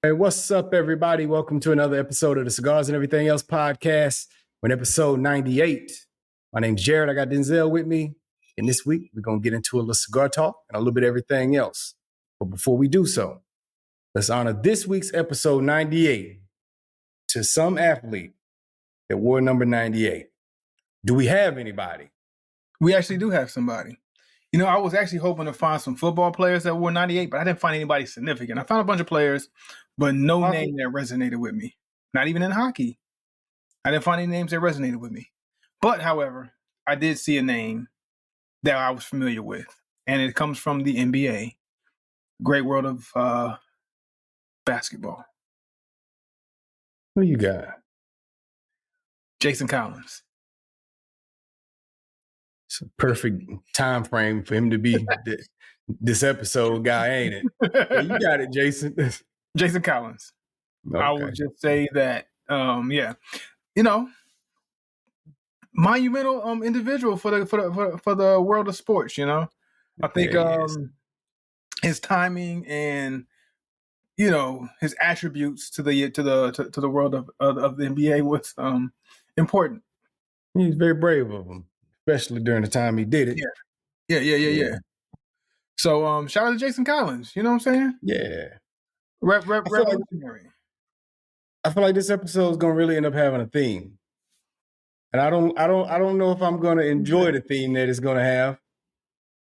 Hey, what's up, everybody? Welcome to another episode of the Cigars and Everything Else podcast. We're in episode 98. My name's Jared. I got Denzel with me. And this week, we're going to get into a little cigar talk and a little bit of everything else. But before we do so, let's honor this week's episode 98 to some athlete that wore number 98. Do we have anybody? We actually do have somebody. You know, I was actually hoping to find some football players that wore 98, but I didn't find anybody significant. I found a bunch of players, but no name that resonated with me. Not even in hockey. I didn't find any names that resonated with me. But, however, I did see a name that I was familiar with, and it comes from the NBA. Great world of basketball. Who you got? Jason Collins. It's a perfect time frame for him to be this episode guy, ain't it? Yeah, you got it, Jason. Jason Collins. Okay. I would just say that, you know, monumental individual for the world of sports. You know, I think his timing and his attributes to the world of the NBA was important. He's very brave of him, especially during the time he did it. Yeah. So shout out to Jason Collins. You know what I'm saying? Yeah. Revolutionary. I feel like this episode is gonna really end up having a theme, and I don't know if I'm gonna enjoy the theme that it's gonna have,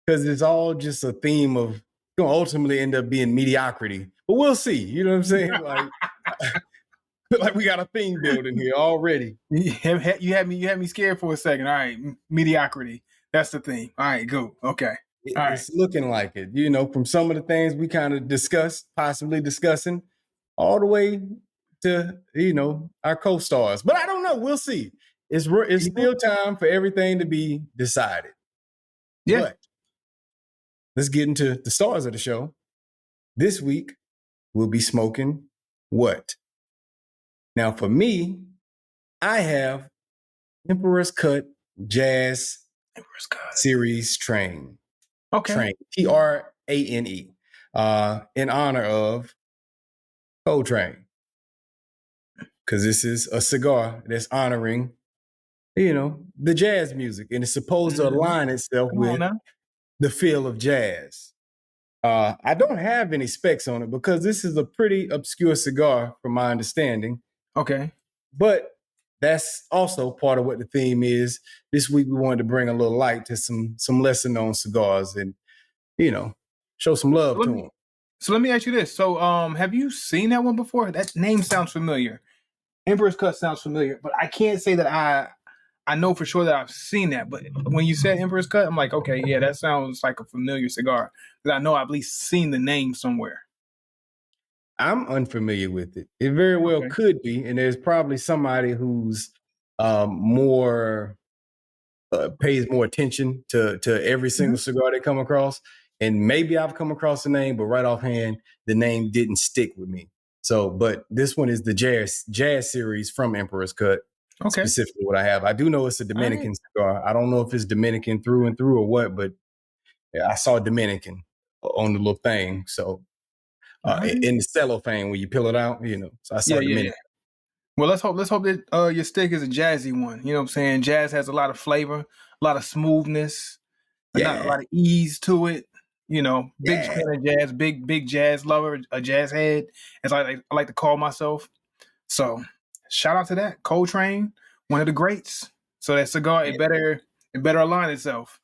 because it's all just a theme of gonna ultimately end up being mediocrity. But we'll see. You know what I'm saying? Like we got a theme building here already. You had me scared for a second. All right, mediocrity. That's the theme. All right, go. Okay. It's looking like it. You know, from some of the things we kind of discussed, possibly discussing, all the way to our co-stars. But I don't know. We'll see. It's still time for everything to be decided. Yeah. But let's get into the stars of the show. This week, we'll be smoking what? Now, for me, I have Emperor's Cut Jazz Series Trane. Okay. Trane, Trane, in honor of Coltrane. Because this is a cigar that's honoring, the jazz music. And it's supposed to align itself with the feel of jazz. I don't have any specs on it because this is a pretty obscure cigar from my understanding. Okay. But that's also part of what the theme is. This week we wanted to bring a little light to some lesser known cigars and, show some love to them. So let me ask you this. So have you seen that one before? That name sounds familiar. Emperor's Cut sounds familiar, but I can't say that I know for sure that I've seen that. But when you said Emperor's Cut, I'm like, okay, yeah, that sounds like a familiar cigar. But I know I've at least seen the name somewhere. I'm unfamiliar with it. It very well could be, and there's probably somebody who's more pays more attention to every single cigar they come across. And maybe I've come across the name, but right offhand, the name didn't stick with me. So, but this one is the jazz series from Emperor's Cut. Okay. Specifically what I have. I do know it's a Dominican cigar. I don't know if it's Dominican through and through or what, but I saw Dominican on the little thing. So in the cellophane when you peel it out, so I saw Dominican. Yeah. Well, let's hope that your stick is a jazzy one. You know what I'm saying? Jazz has a lot of flavor, a lot of smoothness, a lot of ease to it. Big fan of jazz, big jazz lover, a jazz head, as I like to call myself. So shout out to that. Coltrane, one of the greats. So that cigar, it better align itself.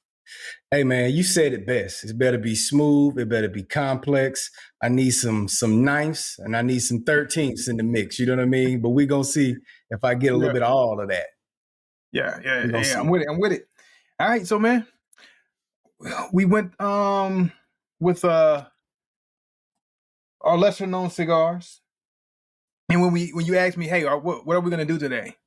Hey man, you said it best. It better be smooth. It better be complex. I need some ninths and I need some 13ths in the mix. You know what I mean? But we're gonna see if I get a little bit of all of that. Yeah. I'm with it. All right, so man, we went with our lesser known cigars. And when you ask me, hey, what are we gonna do today?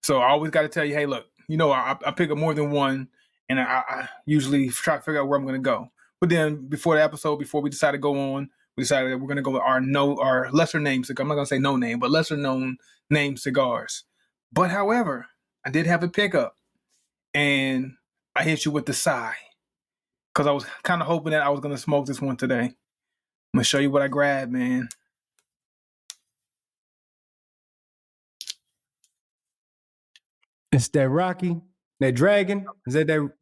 So I always got to tell you, hey, look, I pick up more than one, and I usually try to figure out where I'm gonna go. But then before the episode, before we decided to go on, we decided that we're gonna go with our lesser name cigar. I'm not gonna say no name, but lesser known name cigars. But however, I did have a pickup, and I hit you with the sigh because I was kind of hoping that I was gonna smoke this one today. I'm gonna show you what I grabbed, man. It's that Rocky, that Dragon. Is that?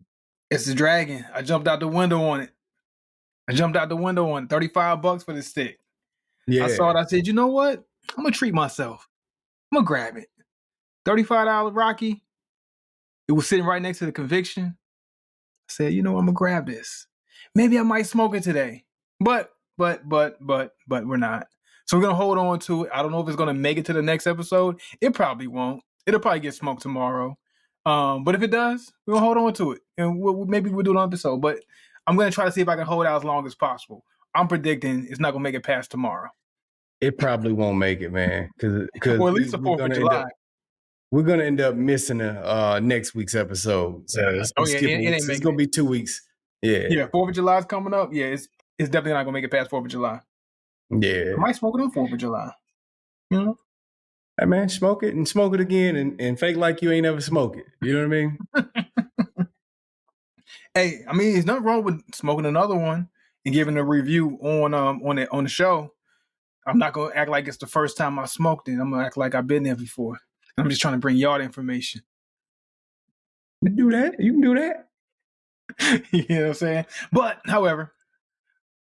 It's the Dragon. I jumped out the window on it. $35 for the stick. Yeah. I saw it. I said, you know what? I'm gonna treat myself. I'm gonna grab it. $35 Rocky. It was sitting right next to the Conviction. I said, you know, I'm gonna grab this. Maybe I might smoke it today, but we're not. So we're gonna hold on to it. I don't know if it's gonna make it to the next episode. It probably won't. It'll probably get smoked tomorrow. But if it does, we're gonna hold on to it, and maybe we'll do an episode. But I'm gonna try to see if I can hold out as long as possible. I'm predicting it's not gonna make it past tomorrow. It probably won't make it, man, because or at least the 4th of July. We're gonna end up missing next week's episode. So it ain't it's gonna be 2 weeks. Yeah. 4th of July is coming up. Yeah, it's definitely not gonna make it past 4th of July. Yeah. I might smoke it on 4th of July. You know? Hey man, smoke it and smoke it again and fake like you ain't ever smoked it. You know what I mean? Hey, I mean, there's nothing wrong with smoking another one and giving a review on the show. I'm not gonna act like it's the first time I smoked it. I'm gonna act like I've been there before. I'm just trying to bring y'all the information. You do that. You can do that. You know what I'm saying? But, however,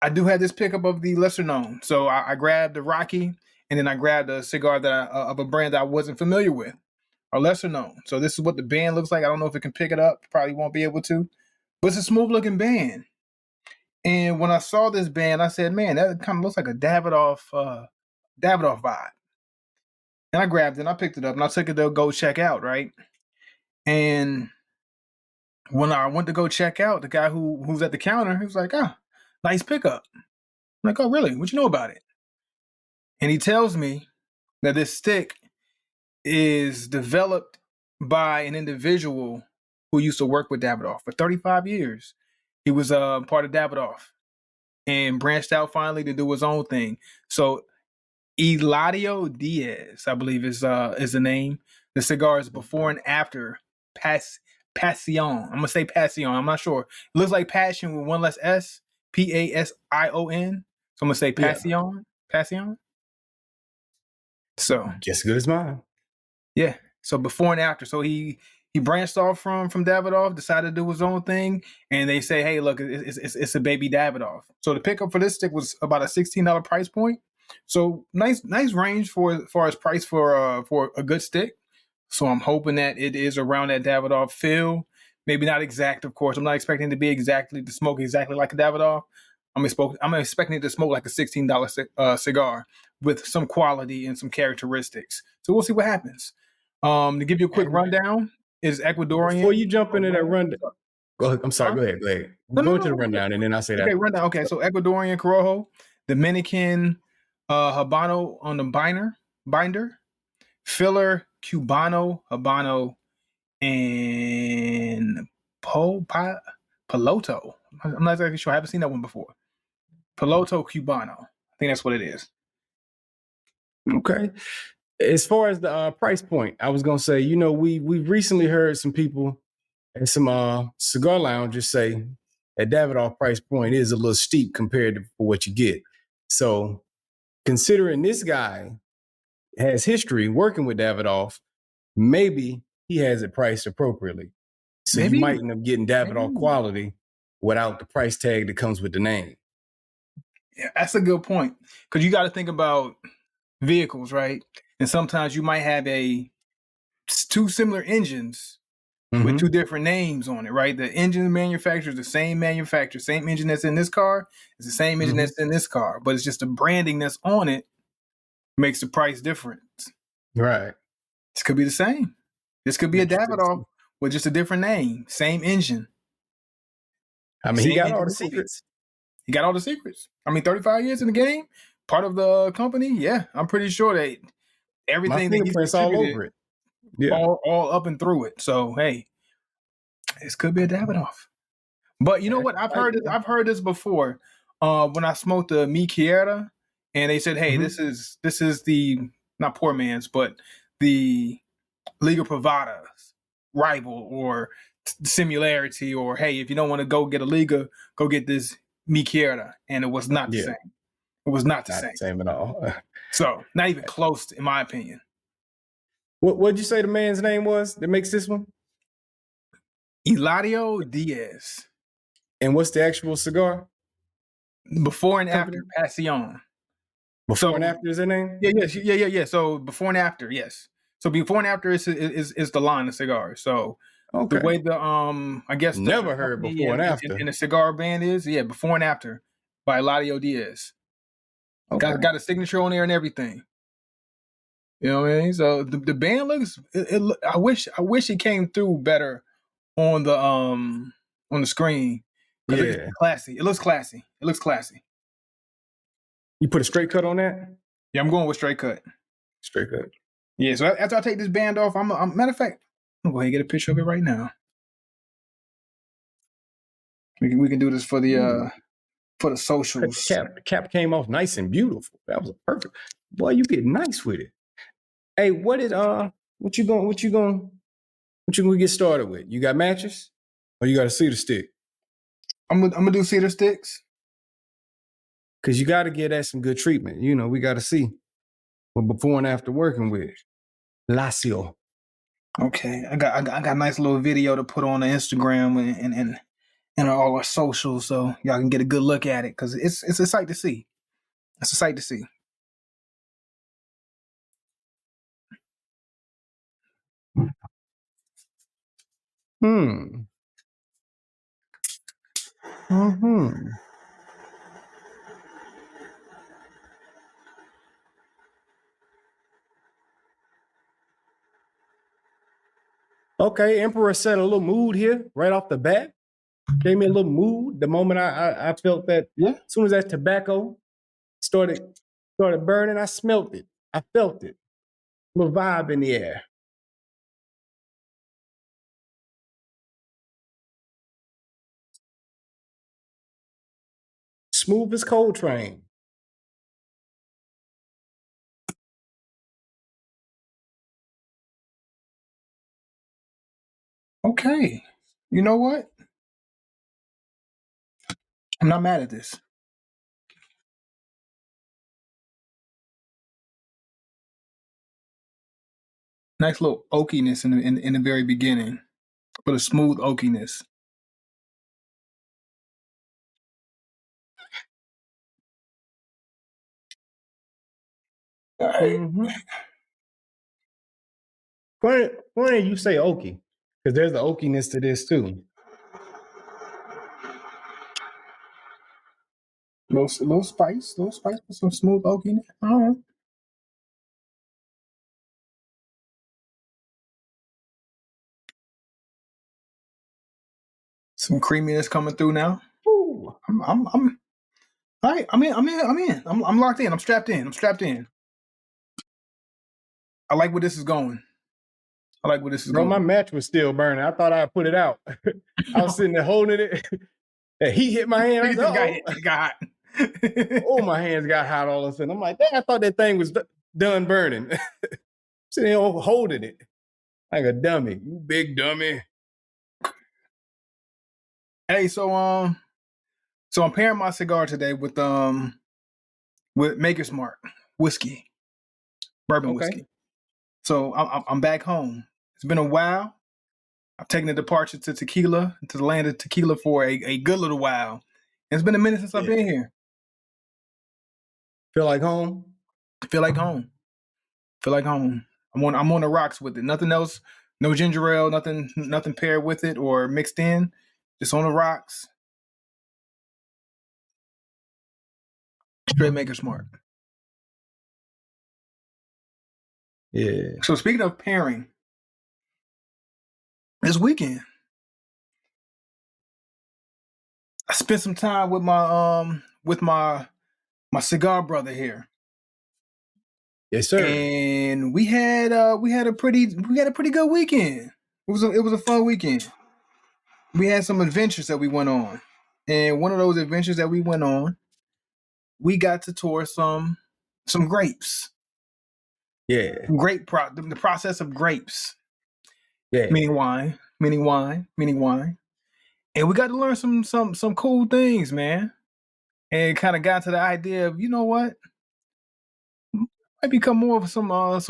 I do have this pickup of the lesser known. So I grabbed the Rocky, and then I grabbed a cigar that of a brand that I wasn't familiar with, or lesser known. So this is what the band looks like. I don't know if it can pick it up. Probably won't be able to. But it's a smooth looking band. And when I saw this band, I said, man, that kind of looks like a Davidoff vibe. And I grabbed it and I picked it up and I took it to go check out, right? And when I went to go check out, the guy who's at the counter, he was like, nice pickup. I'm like, oh, really? What you know about it? And he tells me that this stick is developed by an individual who used to work with Davidoff for 35 years. He was part of Davidoff and branched out finally to do his own thing. So Eladio Diaz, I believe is the name. The cigar is before and after Pasion. I'm gonna say Pasion. I'm not sure. It looks like Passion with one less S. Pasion. So I'm gonna say Pasion. Yeah. Pasion. So just as good as mine. Yeah. So before and after. So he branched off from Davidoff, decided to do his own thing, and they say, hey, look, it's a baby Davidoff. So the pickup for this stick was about a $16 price point. So nice range as far as price for a good stick. So I'm hoping that it is around that Davidoff feel. Maybe not exact, of course. I'm not expecting it to smoke exactly like a Davidoff. I'm expecting it to smoke like a $16 cigar with some quality and some characteristics. So we'll see what happens. To give you a quick rundown, is Ecuadorian. Before you jump into that rundown, go ahead. I'm sorry. Go ahead. Go into the rundown, and then I'll say that. Okay, rundown. Okay, so Ecuadorian Corojo, Dominican Habano on the binder, filler Cubano Habano, and Piloto. I'm not exactly sure. I haven't seen that one before. Piloto Cubano. I think that's what it is. Okay. As far as the price point, I was gonna say, we've recently heard some people at some cigar lounges say that Davidoff price point is a little steep compared to what you get. So, considering this guy has history working with Davidoff, maybe he has it priced appropriately. So you might end up getting Davidoff quality without the price tag that comes with the name. Yeah, that's a good point, because you got to think about vehicles, right? And sometimes you might have two similar engines with two different names on it, right? The engine manufacturer is the same manufacturer, same engine that's in this car is the same engine that's in this car, but it's just the branding that's on it makes the price different. Right. This could be the same. This could be a Davidoff with just a different name, same engine. I mean, he got all the secrets. He got all the secrets. I mean, 35 years in the game, part of the company. Yeah, I'm pretty sure that everything that he's all over it. Yeah. All up and through it. So hey, this could be a Davidoff. But you know what? I've heard this before. When I smoked the Mi Quiera, and they said, hey, this is the not poor man's, but the Liga Privada's rival or similarity, or hey, if you don't want to go get a Liga, go get this Mi Quiera. And it was not the same. It was not the same at all. So not even close, in my opinion. What'd you say the man's name was that makes this one? Eladio Diaz. And what's the actual cigar Before and company? after Pasion. Before and So after is their name? yeah. So before and after, yes. So before and after is the line of cigars. So the Okay. way the I guess the Never heard company before and after. and the cigar band is before and after by Eladio Diaz. Okay. Got a signature on there and everything. You know what I mean? So the band looks. I wish it came through better on the screen because it's Yeah. classy. It looks classy. It looks classy. You put a straight cut on that? Yeah, I'm going with straight cut. Straight cut. Yeah. So after I take this band off, I'm matter of fact, I'm gonna go ahead and get a picture of it right now. We can do this for the socials. Cap came off nice and beautiful. That was perfect. Boy, you get nice with it. Hey, what you gonna get started with? You got matches? Or you got a cedar stick? I'm gonna do cedar sticks. Cause you gotta get that some good treatment. You know, we gotta see what before and after working with. Lacio. Okay, I got a nice little video to put on the Instagram and all our socials, so y'all can get a good look at it because it's a sight to see. It's a sight to see. Hmm. Mm-hmm. Okay, Emperor set a little mood here right off the bat. Gave me a little mood the moment I felt that. Yeah. As soon as that tobacco started burning, I smelt it. I felt it. A little vibe in the air. Smooth as cold train. Okay. You know what? I'm not mad at this. Nice little oakiness in the very beginning, but a smooth oakiness. All right. Mm-hmm. Funny you say oaky, because there's the oakiness to this too. Little spice with some smooth oakiness. All right. Some creaminess coming through now. Ooh. I'm all right. I'm in. I'm locked in. I'm strapped in. I like where this is going. Bro, my match was still burning. I thought I'd put it out. I was sitting there holding it. And he hit my hand. I It said, got hot. oh, my hands got hot all of a sudden. I'm like, dang, I thought that thing was done burning. Sitting there holding it like a dummy. You big dummy. Hey, so I'm pairing my cigar today with Maker's Mark whiskey, bourbon Okay. whiskey. So I'm back home. It's been a while. I've taken a departure to tequila, to the land of tequila for a good little while. It's been a minute since I've been here. Feel like home? Feel like home. I'm on the rocks with it. Nothing else. No ginger ale. Nothing paired with it or mixed in. Just on the rocks. Straight Maker's Mark. Yeah. So speaking of pairing, this weekend I spent some time with my cigar brother here. Yes, sir. And we had a pretty good weekend. It was a fun weekend. We had some adventures that we went on. And one of those adventures that we went on, we got to tour some grapes. Yeah. The process of grapes. Yeah. Meaning wine. And we got to learn some cool things, man. And kind of got to the idea of, you know what? might become more of some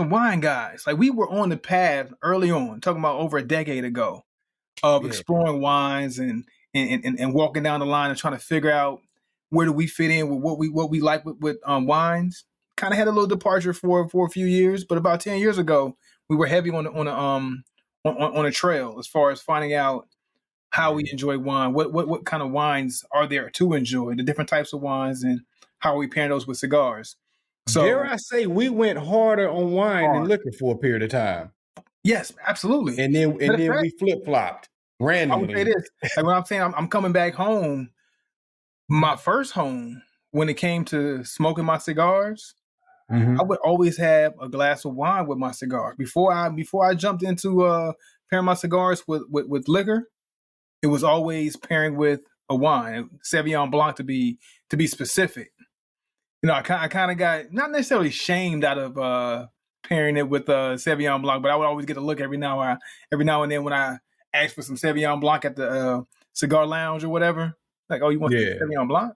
wine guys. Like we were on the path early on, talking about over a decade ago, of Yeah. exploring wines and walking down the line and trying to figure out where do we fit in with what we like with wines. Kind of had a little departure for a few years, but about 10 years ago, we were heavy on a trail as far as finding out how we enjoy wine, what kind of wines are there to enjoy, the different types of wines, and how are we pairing those with cigars. Dare So I say we went harder on wine than hard. liquor for a period of time. Yes, absolutely. And then Matter of fact, we flip-flopped I would say randomly. this. Like when I'm saying I'm coming back home, my first home, when it came to smoking my cigars, I would always have a glass of wine with my cigar. Before I jumped into pairing my cigars with liquor, it was always pairing with a wine, Sauvignon Blanc to be specific. You know, I kind of got not necessarily shamed out of pairing it with Sauvignon Blanc, but I would always get a look every now and then when I asked for some Sauvignon Blanc at the cigar lounge or whatever. Like, oh, you want some Yeah. Sauvignon Blanc?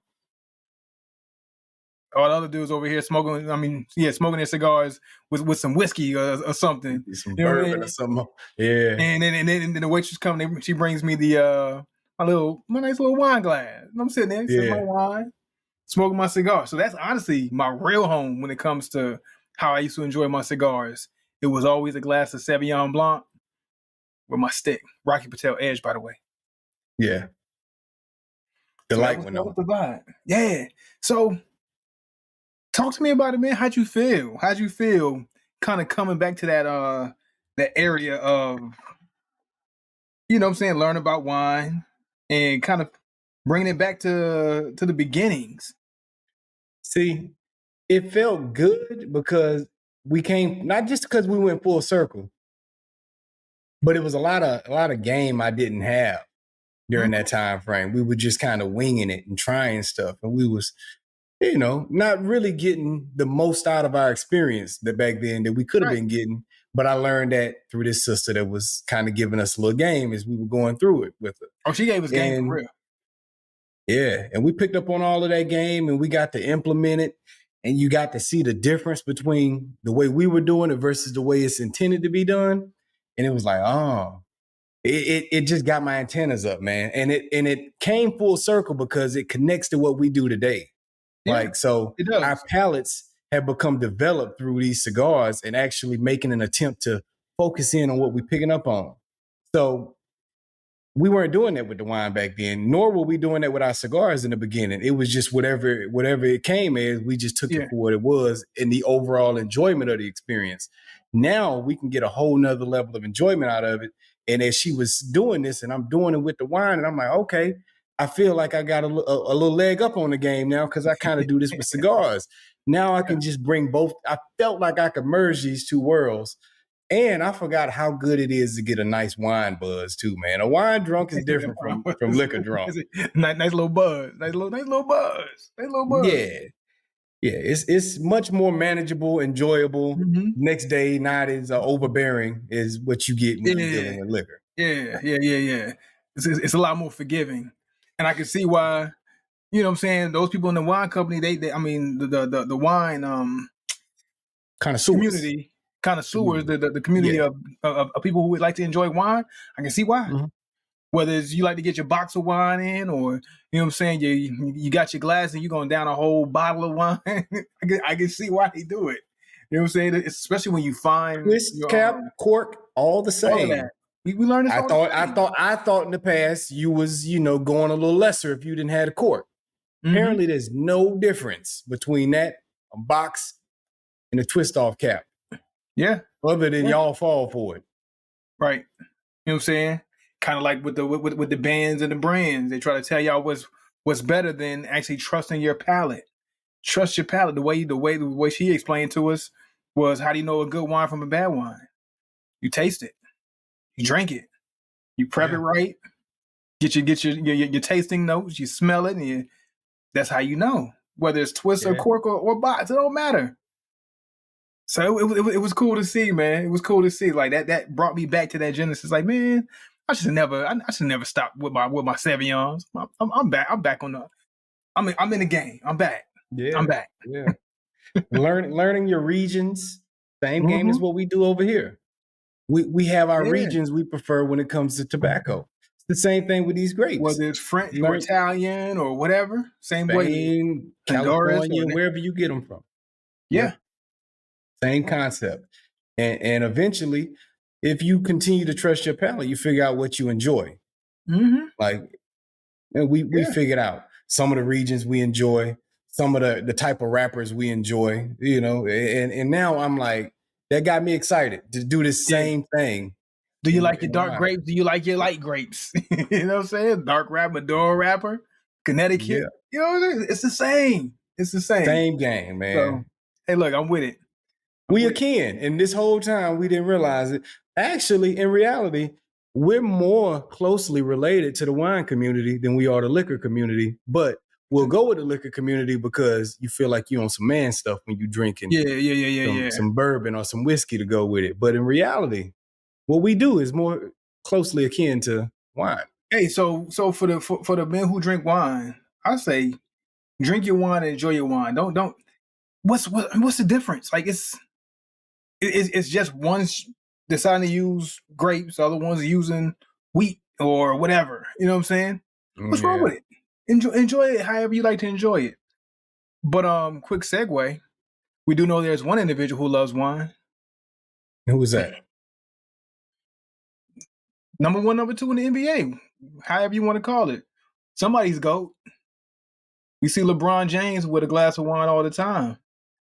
All the other dudes over here smoking. I mean, yeah, smoking their cigars with some whiskey or something. Some You know what I bourbon mean? or something. Yeah. And then the waitress comes, she brings me my nice little wine glass. And I'm sitting there, sipping my Yeah. wine, smoking my cigar. So that's honestly my real home when it comes to how I used to enjoy my cigars. It was always a glass of Sauvignon Blanc with my stick. Rocky Patel Edge, by the way. Yeah. The So light went that was on. the vibe. Yeah. So talk to me about it, man. How'd you feel? How'd you feel kind of coming back to that area of, you know what I'm saying, learn about wine and kind of bringing it back to the beginnings? See, it felt good because we came not just because we went full circle, but it was a lot of game I didn't have during that time frame. We were just kind of winging it and trying stuff, and we was, not really getting the most out of our experience that back then that we could have Right. been getting. But I learned that through this sister that was kind of giving us a little game as we were going through it with her. Oh, she gave us game for And real. yeah, and we picked up on all of that game and we got to implement it. And you got to see the difference between the way we were doing it versus the way it's intended to be done. And it was like, oh, it just got my antennas up, man. And it came full circle because it connects to what we do today. Yeah, Like, so it does. our palates have become developed through these cigars and actually making an attempt to focus in on what we're picking up on. So we weren't doing that with the wine back then, nor were we doing that with our cigars in the beginning. It was just whatever it came as, we just took Yeah. it for what it was in the overall enjoyment of the experience. Now we can get a whole nother level of enjoyment out of it. And as she was doing this and I'm doing it with the wine, and I'm like, okay, I feel like I got a little leg up on the game now because I kind of do this with cigars. Now I can just bring both. I felt like I could merge these two worlds. And I forgot how good it is to get a nice wine buzz too, man. A wine drunk is different from liquor drunk. Nice little buzz. Nice little buzz. Nice little buzz. Yeah. Yeah. It's much more manageable, enjoyable. Mhm. Next day, not as overbearing is what you get when you're dealing with liquor. Yeah. It's a lot more forgiving. And I can see why, you know what I'm saying, those people in the wine company, they I mean the wine Kind of community, connoisseurs, the community Yeah. of people who would like to enjoy wine, I can see why. Mhm. Whether it's you like to get your box of wine in, or you know what I'm saying, you got your glass and you're going down a whole bottle of wine. I can see why they do it. You know what I'm saying? It's especially when you find Twist, your, cap, cork, all the all of same. that. We learned this. I thought in the past you was, going a little lesser if you didn't have a cork. Mm-hmm. Apparently there's no difference between that, a box, and a twist off cap. Yeah. Other than y'all fall for it. Right. You know what I'm saying? Kind of like with the bands and the brands. They try to tell y'all what's better than actually trusting your palate. Trust your palate. The way she explained to us was, how do you know a good wine from a bad wine? You taste it. You drink it. You prep it right. Get your tasting notes. You smell it, and that's how you know whether it's twist or cork or box. It don't matter. So it was cool to see, man. It was cool to see. Like that brought me back to that genesis. Like, man, I should never stop with my Sauvigons. I'm back. I'm back on the. I'm in the game. I'm back. Yeah. I'm back. Yeah. Learning your regions. Same game as what we do over here. We have our regions we prefer when it comes to tobacco. It's the same thing with these grapes. Whether it's French or Learn Italian or whatever, same way. Spain, Honduras California, wherever you get them from. yeah. Yep. Same concept. And eventually, if you continue to trust your palate, you figure out what you enjoy. Mm-hmm. Like, and we figured out some of the regions we enjoy, some of the type of rappers we enjoy, and now I'm like, that got me excited to do this same thing. Do you like your dark grapes? Do you like your light grapes? You know what I'm saying? Dark rap, Maduro rapper, Connecticut. Yeah. You know, it's the same. It's the same. Same game, man. So, hey, look, I'm with it. We akin, and this whole time we didn't realize it. Actually, in reality, we're more closely related to the wine community than we are the liquor community. But we'll go with the liquor community because you feel like you on some man stuff when you drinking some bourbon or some whiskey to go with it. But in reality, what we do is more closely akin to wine. Hey, so for the men who drink wine, I say drink your wine and enjoy your wine. Don't. What's the difference? Like it's just one's deciding to use grapes, the other one's using wheat or whatever. You know what I'm saying? What's wrong with it? Enjoy it however you like to enjoy it. But quick segue. We do know there's one individual who loves wine. Who was that? Number 1, number 2 in the NBA. However you want to call it. Somebody's GOAT. We see LeBron James with a glass of wine all the time.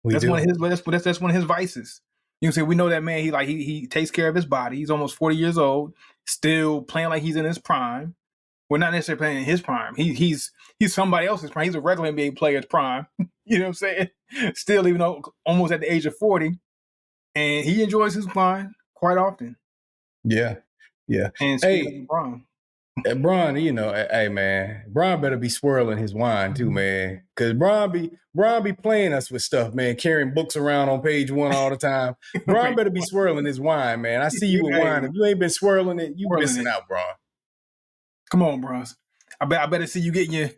That's one of his vices. You know, say we know that man. He takes care of his body. He's almost 40 years old, still playing like he's in his prime. We're not necessarily playing in his prime. He's somebody else's prime. He's a regular NBA player's prime. You know what I'm saying? Still, even though almost at the age of 40, and he enjoys his wine quite often. Yeah. And speaking of LeBron. Bron, hey man, Bron better be swirling his wine too, man. Cause Bron be playing us with stuff, man, carrying books around on page 1 all the time. Bron better be swirling his wine, man. I see you with wine. If you ain't been swirling it, you missing out, Bron. Come on, bros. I better see you getting your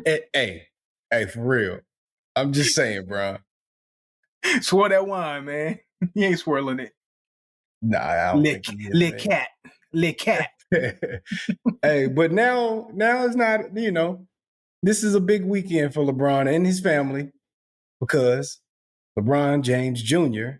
hey, for real. I'm just saying, Bron. Swirl that wine, man. He ain't swirling it. Nah, I don't think he is, Le cat. Hey, but now it's not, this is a big weekend for LeBron and his family because LeBron James Jr.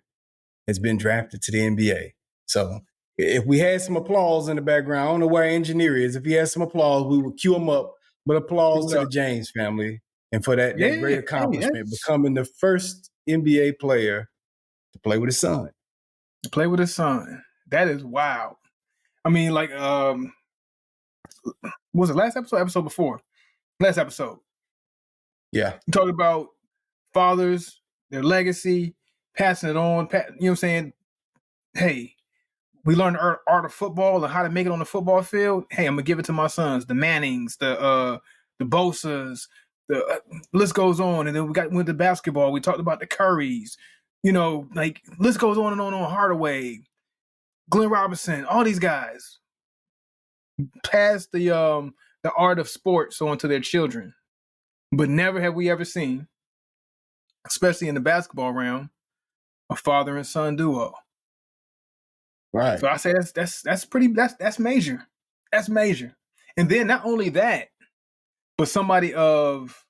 has been drafted to the NBA. So if we had some applause in the background, I don't know where our engineer is. If he had some applause, we would cue him up. But applause to the James family and for that great accomplishment, becoming the first NBA player to play with his son. That is wild. I mean, like, was it last episode? Episode before? Last episode. Yeah. We talked about fathers, their legacy, passing it on. You know what I'm saying? Hey, we learned the art of football and how to make it on the football field. Hey, I'm going to give it to my sons, the Mannings, the Bosas, the list goes on. And then we got with the basketball. We talked about the Currys. Like list goes on and on. Hardaway, Glenn Robinson, all these guys pass the art of sports on to their children, but never have we ever seen, especially in the basketball realm, a father and son duo. Right. So I say that's major. That's major. And then not only that, but somebody of,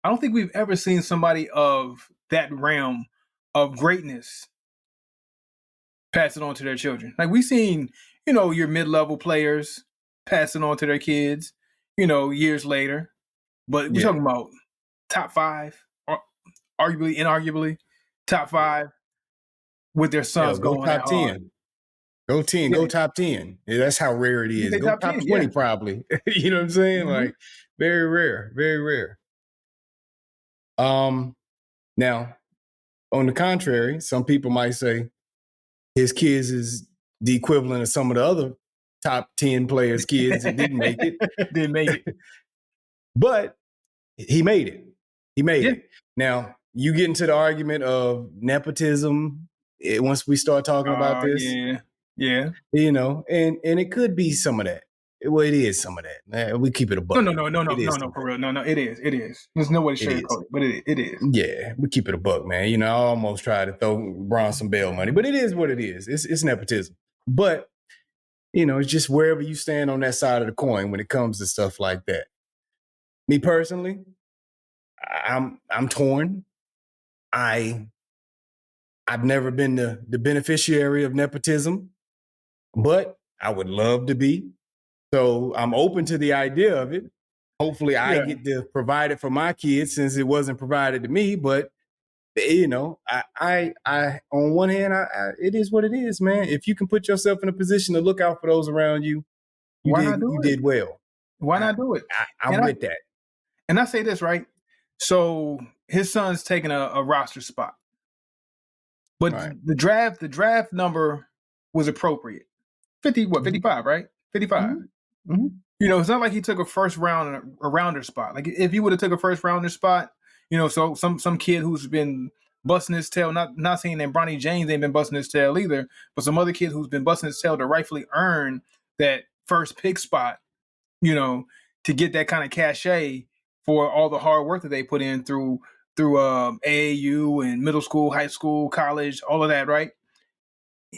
I don't think we've ever seen somebody of that realm of greatness pass it on to their children. Like we've seen, your mid-level players pass it on to their kids, years later. But we're talking about top 5, or arguably, inarguably, top 5 with their sons going top 10. Go 10, go top 10. Yeah, that's how rare it is. Go top 20 probably. You know what I'm saying? Mm-hmm. Like very rare, very rare. Now, on the contrary, some people might say his kids is the equivalent of some of the other top 10 players' kids that didn't make it. But he made it. He made it. Now, you get into the argument of nepotism once we start talking about this. Yeah. And it could be some of that. Well, it is some of that. Man, we keep it a buck. No, It is for real. No, it is. There's no way to It is. sugarcoat it, but it is. Yeah, we keep it a buck, man. You know, I almost tried to throw Bron some bail money, but it is what it is. It's nepotism. But, you know, it's just wherever you stand on that side of the coin when it comes to stuff like that. Me personally, I'm torn. I've never been the beneficiary of nepotism, but I would love to be. So I'm open to the idea of it. Hopefully I get to provide it for my kids since it wasn't provided to me. But, you know, I on one hand, it is what it is, man. If you can put yourself in a position to look out for those around you, you did well. Why not do it? I'm with that. And I say this, right? So his son's taking a roster spot. But Right. the draft number was appropriate. 55, right? 55. Mm-hmm. You know, it's not like he took a first round a rounder spot. Like if he would have took a first rounder spot, you know, so some kid who's been busting his tail, not saying that Bronny James ain't been busting his tail either, but some other kid who's been busting his tail to rightfully earn that first pick spot, you know, to get that kind of cachet for all the hard work that they put in through AAU and middle school, high school, college, all of that, right?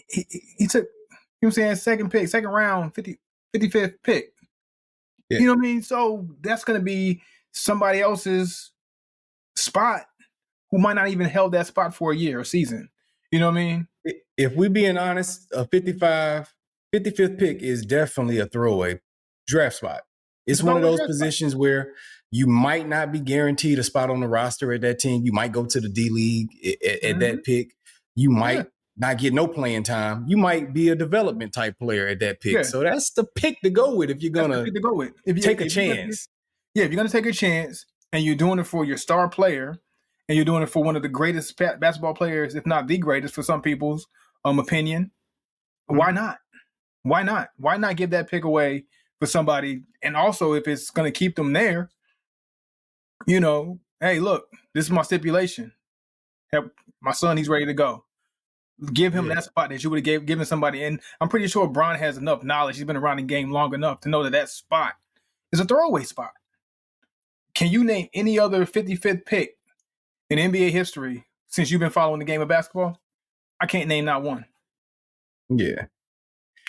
He took, you know what I'm saying, second round, 55th pick. Yeah. You know what I mean? So that's going to be somebody else's spot who might not even held that spot for a year or season. You know what I mean? If we being honest, a 55th pick is definitely a throwaway draft spot. It's one of those positions where you might not be guaranteed a spot on the roster at that team. You might go to the D League at that pick. You might not get no playing time. You might be a development type player at that pick. Yeah. So that's the pick to go with if you're going to take a chance. If you're going to take a chance and you're doing it for your star player and you're doing it for one of the greatest basketball players, if not the greatest for some people's opinion, why not? Why not? Why not give that pick away for somebody? And also, if it's going to keep them there, you know, hey, look, this is my stipulation. My son, he's ready to go. Give him that spot that you would have given somebody. And I'm pretty sure Bron has enough knowledge. He's been around the game long enough to know that spot is a throwaway spot. Can you name any other 55th pick in NBA history since you've been following the game of basketball? I can't name not one. Yeah.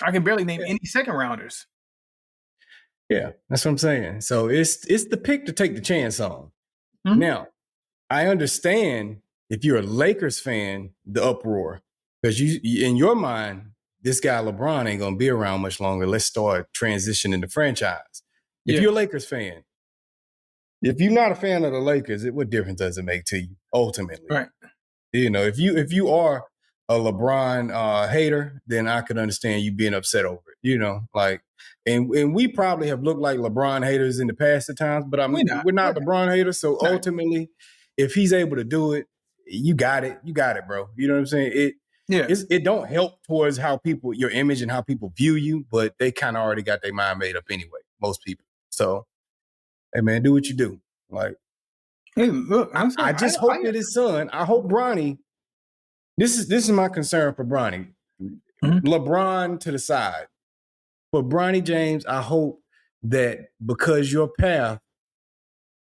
I can barely name any second rounders. Yeah, that's what I'm saying. So it's the pick to take the chance on. Mm-hmm. Now, I understand if you're a Lakers fan, the uproar. Because you in your mind, this guy LeBron ain't gonna be around much longer. Let's start transitioning the franchise. If you're a Lakers fan, if you're not a fan of the Lakers, what difference does it make to you ultimately? Right. You know, if you are a LeBron hater, then I could understand you being upset over it. You know, like, and we probably have looked like LeBron haters in the past at times, but we're not LeBron haters. So ultimately, if he's able to do it, you got it, bro. You know what I'm saying? It don't help towards how your image and how people view you, but they kind of already got their mind made up anyway, most people. So, hey man, do what you do. Like, hey, look, I just hope that his son, I hope Bronny, this is my concern for Bronny. Mm-hmm. LeBron to the side. For Bronny James, I hope that because your path,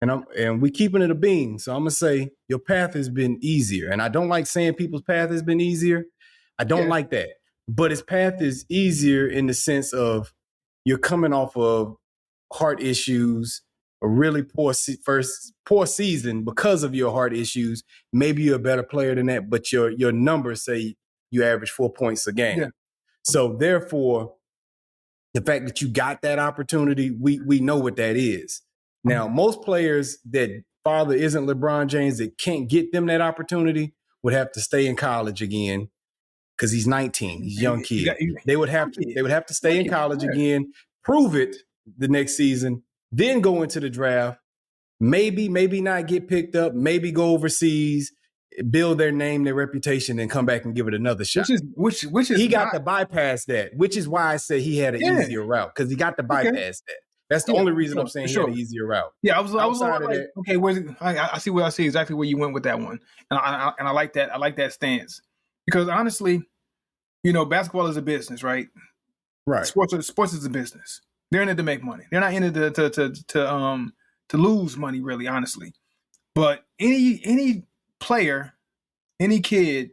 and we keeping it a bean, so I'm gonna say your path has been easier. And I don't like saying people's path has been easier. I don't like that. But his path is easier in the sense of you're coming off of heart issues, a really poor season because of your heart issues. Maybe you're a better player than that, but your numbers say you average 4 points a game. Yeah. So therefore, the fact that you got that opportunity, we know what that is. Now, most players that father isn't LeBron James that can't get them that opportunity would have to stay in college again because he's 19. He's a young kid. They would have to stay in college again, prove it the next season, then go into the draft, maybe not get picked up, maybe go overseas, build their name, their reputation, and come back and give it another shot. Which is he got to bypass that, which is why I said he had an easier route because he got to bypass that. That's the only reason I'm saying he had an easier route. Yeah, I was like, okay, where's it? I see exactly where you went with that one, and I like that. I like that stance because honestly, you know, basketball is a business, right? Right. Sports is a business. They're in it to make money. They're not in it to lose money, really, honestly. But any player, any kid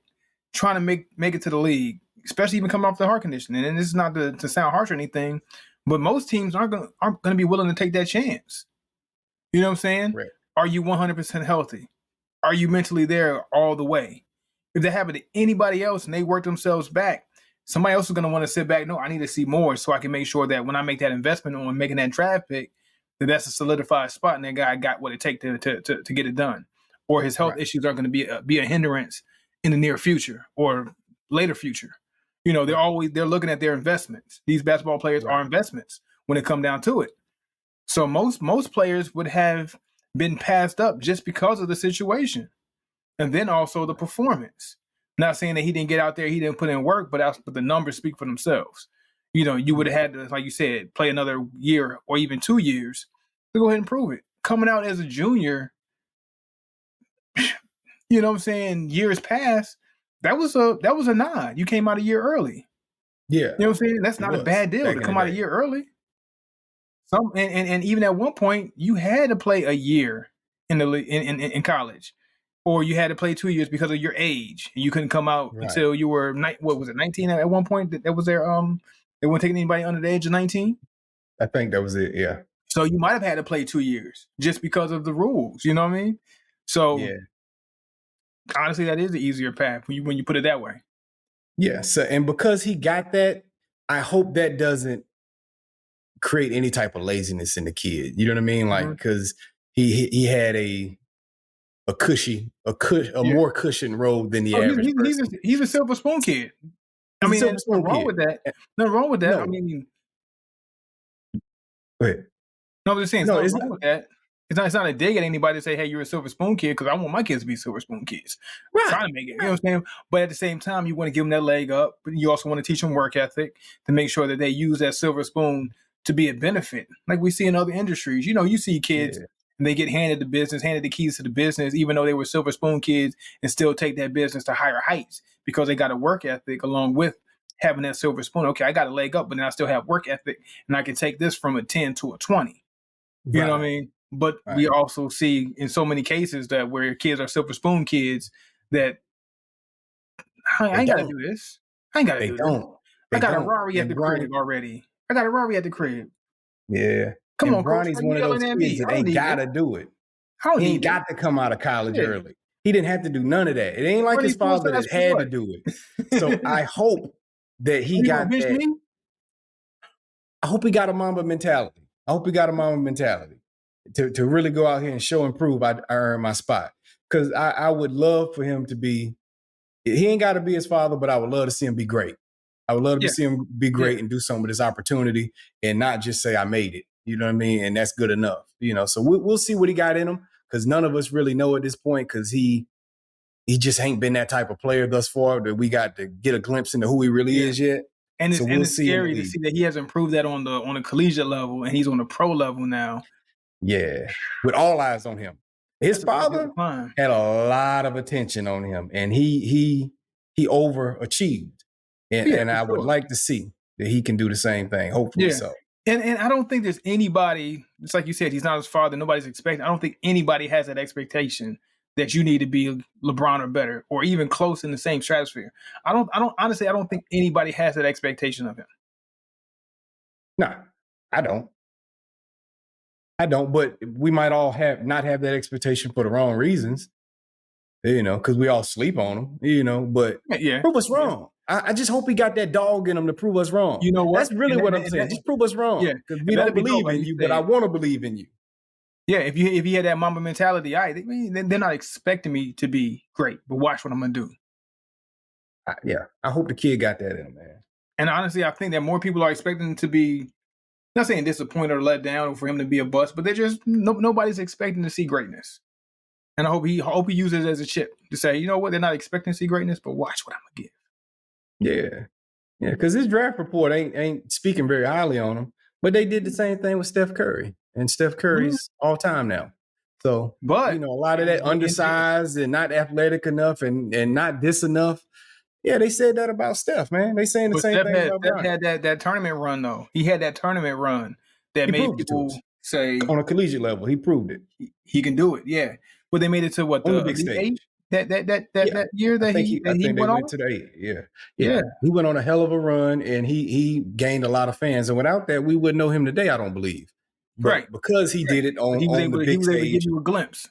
trying to make it to the league, especially even coming off the heart condition, and this is not to sound harsh or anything, but most teams aren't gonna be willing to take that chance. You know what I'm saying? Right. Are you 100% healthy? Are you mentally there all the way? If that happened to anybody else and they work themselves back, somebody else is going to want to sit back. No, I need to see more so I can make sure that when I make that investment on making that draft pick, that's a solidified spot and that guy got what it takes to get it done. Or his health issues aren't going to be a hindrance in the near future or later future. You know, they're looking at their investments. These basketball players are investments when it comes down to it. So most players would have been passed up just because of the situation. And then also the performance. Not saying that he didn't get out there, he didn't put in work, but the numbers speak for themselves. You know, you would have had to, like you said, play another year or even 2 years to go ahead and prove it. Coming out as a junior, you know what I'm saying, years past, that was a nod. You came out a year early. Yeah. You know what I'm saying? That's not a bad deal to come out a year early. And even at one point, you had to play a year in college. Or you had to play 2 years because of your age. You couldn't come out until you were 19 at one point? That was their they weren't taking anybody under the age of 19. I think that was it. Yeah. So you might have had to play 2 years just because of the rules. You know what I mean? So honestly, that is the easier path when you put it that way. Yeah. So and because he got that, I hope that doesn't create any type of laziness in the kid. You know what I mean? Like because he had a more cushioned road than the average person. He's a silver spoon kid. I mean, there's nothing wrong with that. Nothing wrong with that. No. I mean, go ahead. No, I'm just saying, nothing wrong with that. It's not a dig at anybody to say, hey, you're a silver spoon kid, because I want my kids to be silver spoon kids. Right. Trying to make it, you know what I'm saying? But at the same time, you want to give them that leg up, but you also want to teach them work ethic to make sure that they use that silver spoon to be a benefit. Like we see in other industries. You know, you see kids and they get handed the keys to the business, even though they were silver spoon kids, and still take that business to higher heights because they got a work ethic along with having that silver spoon. Okay, I got a leg up, but then I still have work ethic, and I can take this from a 10 to a 20. You know what I mean? But we also see in so many cases that where kids are silver spoon kids that I ain't got to do this. I ain't got to do this. I got a Rari at the crib already. I got a Rari at the crib. Yeah. Come on, Bronny's Coach, one of those kids that ain't got to do it. He ain't got to come out of college early. He didn't have to do none of that. It ain't like his father that had to do it. So I hope that he got that. I hope he got a Mamba mentality. To really go out here and show and prove I earned my spot. Because I would love for him to be, he ain't got to be his father, but I would love to see him be great. I would love to see him be great and do something with this opportunity and not just say I made it. You know what I mean? And that's good enough. You know, so we'll see what he got in him, because none of us really know at this point, because he just ain't been that type of player thus far that we got to get a glimpse into who he really is yet. And it's scary to see that he hasn't proved that on the collegiate level, and he's on the pro level now. Yeah, with all eyes on him. His father had a lot of attention on him, and he overachieved. And I would like to see that he can do the same thing. Hopefully so. And I don't think there's anybody, just like you said, he's not his father. Nobody's expecting. I don't think anybody has that expectation that you need to be LeBron or better, or even close in the same stratosphere. I don't think anybody has that expectation of him. No, I don't. But we might all not have that expectation for the wrong reasons, you know, because we all sleep on him, you know, but prove us wrong. I just hope he got that dog in him to prove us wrong. You know what? That's really what I'm saying. Just prove us wrong. Yeah, because we don't believe in you, but I want to believe in you. Yeah, if you had that Mamba mentality, they're not expecting me to be great, but watch what I'm going to do. I hope the kid got that in him, man. And honestly, I think that more people are expecting him to be, not saying disappointed or let down, or for him to be a bust, but they're just, nobody's expecting to see greatness. And I hope he uses it as a chip to say, you know what, they're not expecting to see greatness, but watch what I'm going to give. Yeah, because his draft report ain't speaking very highly on him, but they did the same thing with Steph Curry, and Steph Curry's all time now. So, but you know, a lot of that undersized and not athletic enough and not this enough. Yeah, they said that about Steph, man. They saying the same thing about Bronny. Steph had that tournament run though. He had that tournament run that He made proved it to us people say on a collegiate level. He proved it he can do it. Yeah. Well, they made it to what, on the the big Elite stage. Eight Yeah, that year I that think he they went went on. to the 8. Yeah, Yeah. he went on a hell of a run, and he gained a lot of fans. And without that, we wouldn't know him today. I don't believe, Right. but because he Right. did it But on the he big was able to give stage, you a glimpse.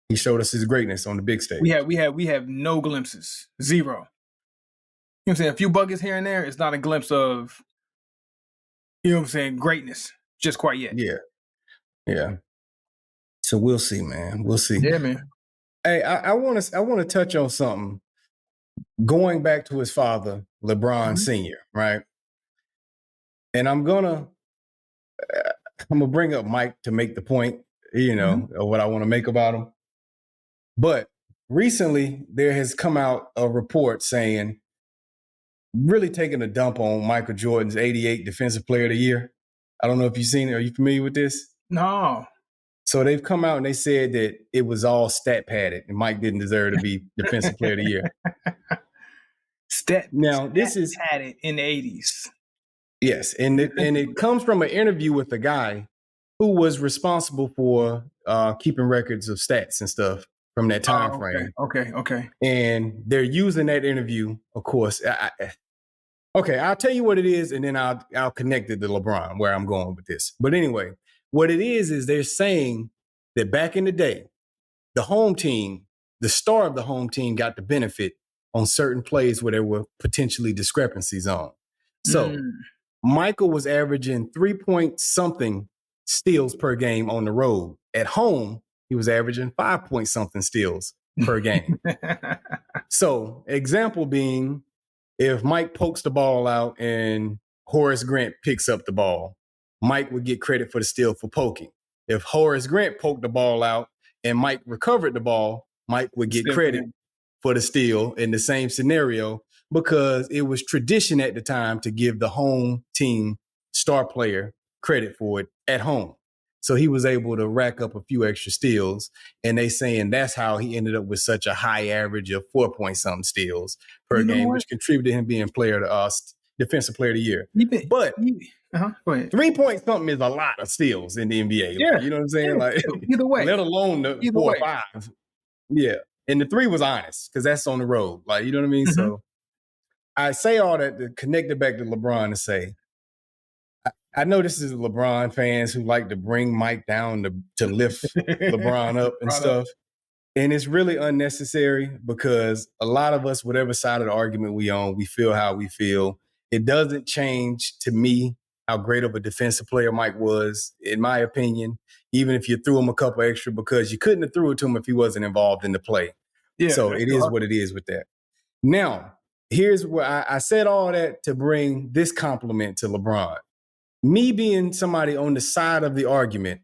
he showed us his greatness on the big stage. We have no glimpses. Zero. You know what I'm saying? A few buckets here and there. It's not a glimpse of, you know what I'm saying, greatness just quite yet. Yeah. So we'll see, man. We'll see. Yeah, man. Hey, I want to touch on something. Going back to his father, LeBron Sr., right? And I'm gonna bring up Mike to make the point, of what I want to make about him. But recently, there has come out a report saying, really taking a dump on Michael Jordan's '88 Defensive Player of the Year. I don't know if you've seen it. Are you familiar with this? No. So they've come out and they said that it was all stat padded, and Mike didn't deserve to be Defensive Player of the Year. Now, this is had it in the 80s. yes, and it comes from an interview with a guy who was responsible for keeping records of stats and stuff from that time frame. Okay. And they're using that interview, of course. Okay, I'll tell you what it is, and then I'll connect it to LeBron, where I'm going with this. But anyway, what it is they're saying that back in the day, the home team, the star of the home team, got the benefit on certain plays where there were potentially discrepancies on. So Michael was averaging 3-point something steals per game on the road. At home, he was averaging 5-point something steals per game. So, example being, if Mike pokes the ball out and Horace Grant picks up the ball, Mike would get credit for the steal for poking. If Horace Grant poked the ball out and Mike recovered the ball, Mike would get credit for the steal in the same scenario, because it was tradition at the time to give the home team star player credit for it at home. So he was able to rack up a few extra steals, and they saying that's how he ended up with such a high average of 4-point something steals per game, which contributed to him being defensive player of the year. But go ahead. 3-point something is a lot of steals in the NBA. Yeah. You know what I'm saying? Yeah. Like, either way, let alone the 4 or 5. Yeah. And the 3 was honest, because that's on the road. Like, you know what I mean? So I say all that to connect it back to LeBron and say, I know this is LeBron fans who like to bring Mike down to lift LeBron up and stuff. And it's really unnecessary, because a lot of us, whatever side of the argument we on, we feel how we feel. It doesn't change, to me, how great of a defensive player Mike was, in my opinion, even if you threw him a couple extra, because you couldn't have threw it to him if he wasn't involved in the play. Yeah, so it is what it is with that. Now, here's where I said all that to bring this compliment to LeBron. Me being somebody on the side of the argument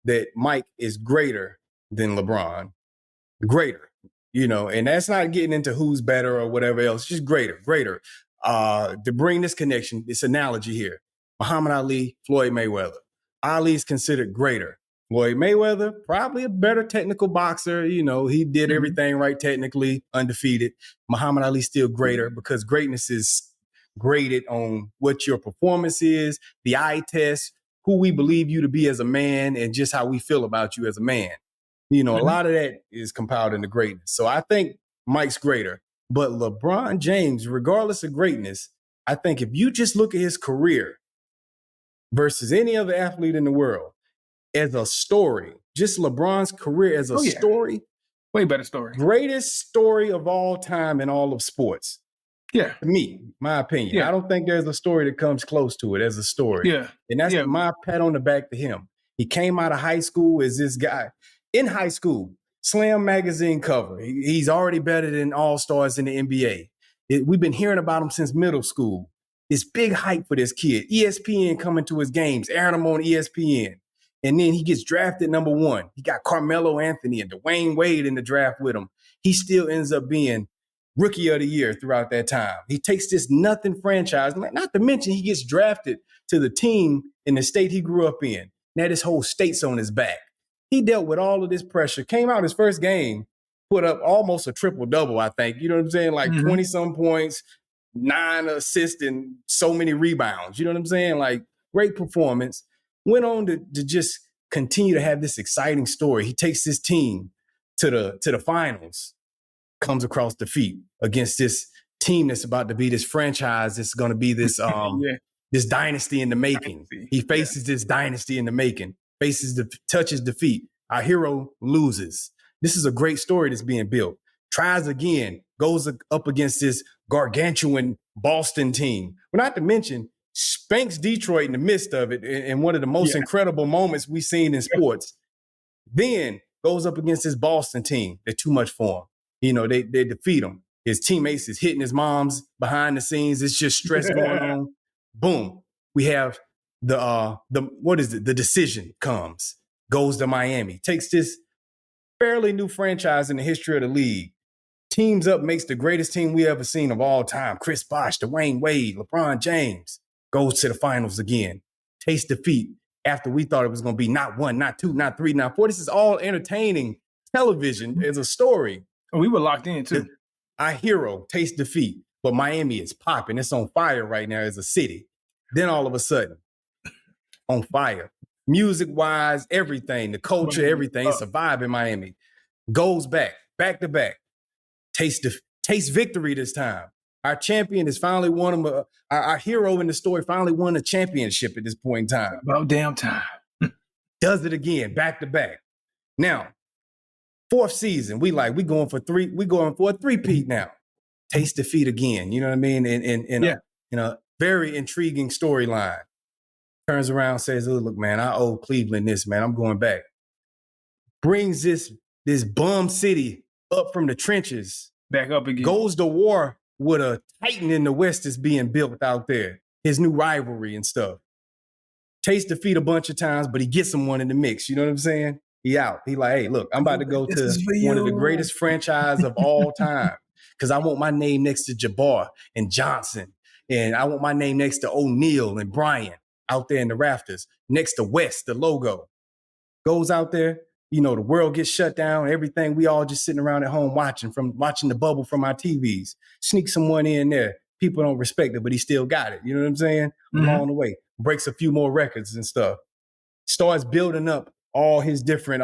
that Mike is greater than LeBron, and that's not getting into who's better or whatever else, just greater. To bring this connection, this analogy here, Muhammad Ali, Floyd Mayweather. Ali's considered greater. Floyd Mayweather, probably a better technical boxer. He did everything right technically, undefeated. Muhammad Ali still greater, because greatness is graded on what your performance is, the eye test, who we believe you to be as a man, and just how we feel about you as a man. A lot of that is compiled into greatness. So I think Mike's greater. But LeBron James, regardless of greatness, I think if you just look at his career versus any other athlete in the world as a story, just LeBron's career as a story. Way better story. Greatest story of all time in all of sports. Yeah. To me, my opinion. Yeah. I don't think there's a story that comes close to it as a story. Yeah. And that's my pat on the back to him. He came out of high school as this guy. In high school, Slam magazine cover. He's already better than all-stars in the NBA. We've been hearing about him since middle school. It's big hype for this kid. ESPN coming to his games, airing him on ESPN. And then he gets drafted number 1. He got Carmelo Anthony and Dwayne Wade in the draft with him. He still ends up being Rookie of the Year throughout that time. He takes this nothing franchise, not to mention he gets drafted to the team in the state he grew up in. Now this whole state's on his back. He dealt with all of this pressure, came out his first game, put up almost a triple-double, I think. You know what I'm saying? Like 20-some points, 9 assists, and so many rebounds. You know what I'm saying? Like, great performance. Went on to just continue to have this exciting story. He takes his team to the finals, comes across defeat against this team that's about to be this franchise. It's going to be this this dynasty in the making. He faces this dynasty in the making, touches defeat. Our hero loses. This is a great story that's being built. Tries again, goes up against this gargantuan Boston team. Well, not to mention, spanks Detroit in the midst of it in one of the most incredible moments we've seen in sports. Then goes up against this Boston team. They're too much for him. You know, they defeat him. His teammates is hitting his moms behind the scenes. It's just stress going on. Boom. We have the decision comes. Goes to Miami. Takes this fairly new franchise in the history of the league. Teams up, makes the greatest team we ever seen of all time. Chris Bosh, Dwayne Wade, LeBron James. Goes to the finals again. Tastes defeat after we thought it was going to be not 1, not 2, not 3, not 4. This is all entertaining television as a story. We were locked in, too. Our hero tastes defeat, but Miami is popping. It's on fire right now as a city. Then all of a sudden, on fire. Music-wise, everything, the culture, everything. It's a vibe in Miami. Goes back to back. Taste victory this time. Our champion has finally won him. Our hero in the story finally won a championship at this point in time. About damn time. Does it again, back to back. Now, 4th season, we going for a three-peat now. Taste defeat again. You know what I mean? In a very intriguing storyline. Turns around, says, "Oh, look, man, I owe Cleveland this, man. I'm going back." Brings this bum city up from the trenches. Back up again. Goes to war with a titan in the West that's being built out there. His new rivalry and stuff. Tastes defeat a bunch of times, but he gets someone in the mix. You know what I'm saying? He out. He like, hey, look, I'm about to go to one of the greatest franchise of all time because I want my name next to Jabbar and Johnson, and I want my name next to O'Neal and Bryant out there in the rafters, next to West, the logo. Goes out there, you know, the world gets shut down, everything. We all just sitting around at home watching the bubble from our TVs. Sneak someone in there. People don't respect it, but he still got it. You know what I'm saying? Along the way. Breaks a few more records and stuff. Starts building up all his different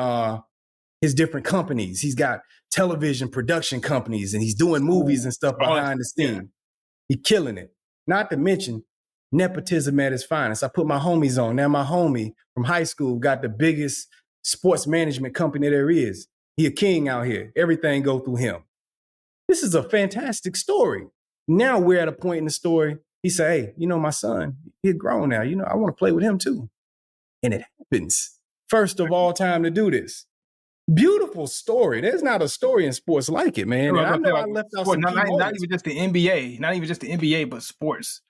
companies. He's got television production companies and he's doing movies and stuff behind the scene. He's killing it. Not to mention nepotism at its finest. I put my homies on. Now my homie from high school got the biggest sports management company there is. He a king out here. Everything go through him. This is a fantastic story. Now we're at a point in the story. He said, hey, you know, my son, he's grown now. You know, I want to play with him too. And it happens. First of all time to do this. Beautiful story. There's not a story in sports like it, man. I know I left out some not even just the NBA. Not even just the NBA, but sports.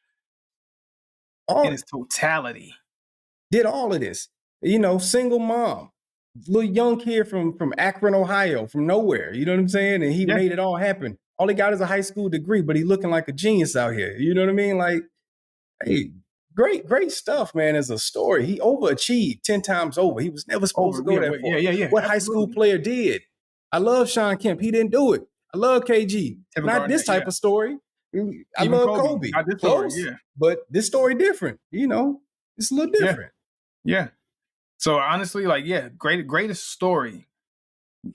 In its totality. Did all of this. You know, single mom. Little young kid from Akron, Ohio, from nowhere. You know what I'm saying? And he made it all happen. All he got is a high school degree, but he looking like a genius out here. You know what I mean? Like, hey, great stuff, man, as a story. He overachieved 10 times over. He was never supposed to go that far. What high school player did? I love Sean Kemp. He didn't do it. I love KG. Not this type of story. I love Kobe. Close, but this story different. You know, it's a little different. Yeah. So honestly, like, greatest story.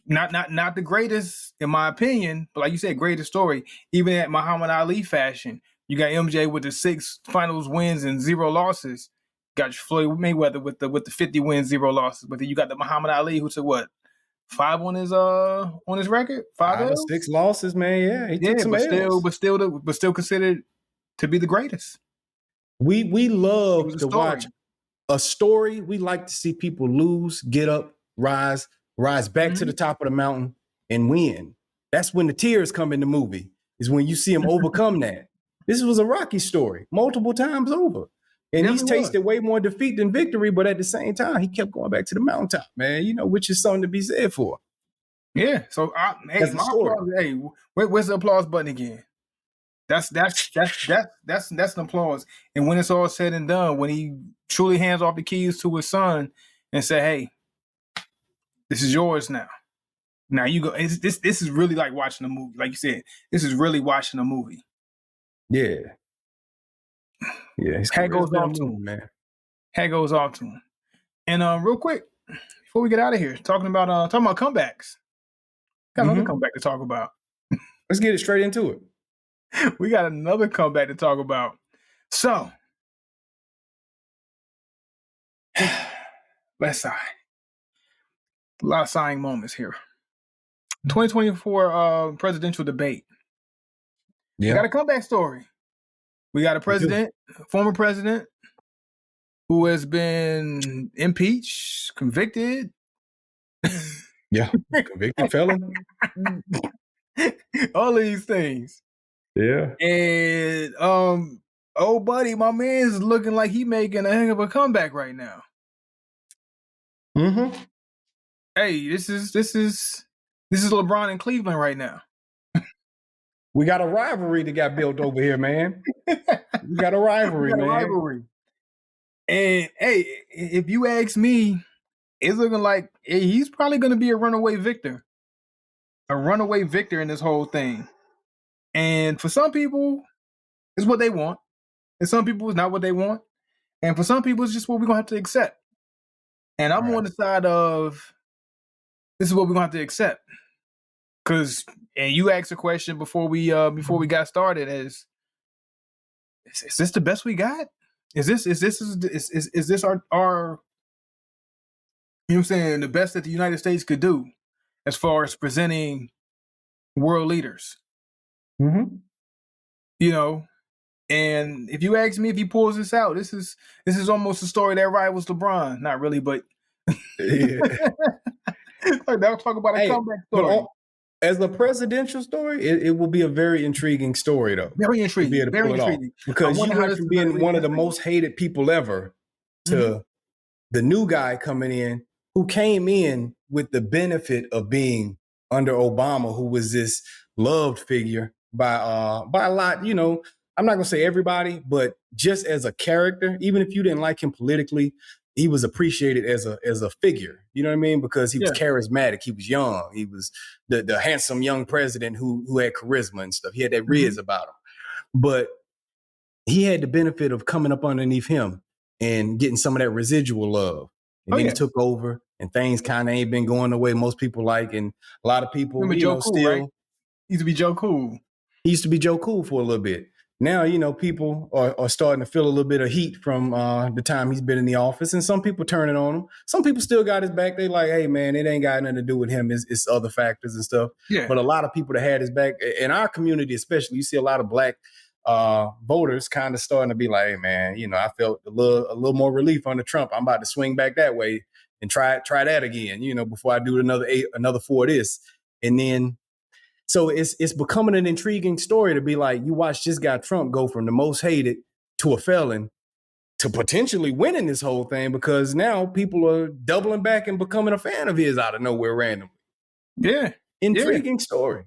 Not the greatest, in my opinion, but like you said, greatest story. Even at Muhammad Ali fashion, you got MJ with the 6 finals wins and 0 losses. Got Floyd Mayweather with the 50 wins, 0 losses. But then you got the Muhammad Ali who took what? 5 on his record? 5 or 6 losses, man. Yeah, he took some L's. but still considered to be the greatest. We love to watch a story. We like to see people lose, get up, rise back to the top of the mountain and win. That's when the tears come in the movie, is when you see him overcome that. This was a Rocky story multiple times over. And he's tasted way more defeat than victory, but at the same time, he kept going back to the mountaintop, man, you know, which is something to be said for. Yeah. So, where's the applause button again? That's an applause. And when it's all said and done, when he truly hands off the keys to his son and say, hey, this is yours now. Now you go. This is really like watching a movie. Like you said, this is really watching a movie. Yeah. Yeah. Hat goes off to him, man. Hat goes off to him. And real quick, before we get out of here, talking about comebacks. Got another comeback to talk about. Let's get it straight into it. We got another comeback to talk about. So let's sigh. A lot of sighing moments here. 2024 presidential debate. Yeah. We got a comeback story. We got a president, former president, who has been impeached, convicted. Yeah. Convicted felon. All of these things. Yeah. And oh buddy, my man's looking like he making a heck of a comeback right now. Mm-hmm. Hey, this is LeBron in Cleveland right now. We got a rivalry that got built over here, man. We got a rivalry, man. And hey, if you ask me, it's looking like he's probably going to be a runaway victor. A runaway victor in this whole thing. And for some people, it's what they want. And some people, it's not what they want. And for some people, it's just what we're going to have to accept. And I'm on the side of, this is what we're going to have to accept. Because, and you asked a question before we got started, is this the best we got? Is this our you know what I'm saying, the best that the United States could do as far as presenting world leaders? Mm-hmm. You know, and if you ask me, if he pulls this out, this is almost a story that rivals LeBron. Not really, but yeah. I'll talk about a comeback story. As the presidential story, it will be a very intriguing story, though. Very intriguing. Very intriguing. Because you went from being one of the most hated people ever to the new guy coming in, who came in with the benefit of being under Obama, who was this loved figure by a lot. You know, I'm not gonna say everybody, but just as a character, even if you didn't like him politically, he was appreciated as a figure. You know what I mean? Because he was charismatic. He was young. He was the handsome young president who had charisma and stuff. He had that riz about him. But he had the benefit of coming up underneath him and getting some of that residual love. And then he took over, and things kind of ain't been going the way most people like. And a lot of people, Joe Cool, still. Right? He used to be Joe Cool. He used to be Joe Cool for a little bit. Now, people are starting to feel a little bit of heat from the time he's been in the office, and some people turning on him. Some people still got his back. They like, hey, man, it ain't got nothing to do with him. It's other factors and stuff. Yeah. But a lot of people that had his back, in our community especially, you see a lot of black voters kind of starting to be like, hey, man, I felt a little more relief under Trump. I'm about to swing back that way and try that again, before I do another 4 of this. And then, so it's becoming an intriguing story to be like, you watch this guy Trump go from the most hated to a felon to potentially winning this whole thing, because now people are doubling back and becoming a fan of his out of nowhere randomly. Yeah. Intriguing story.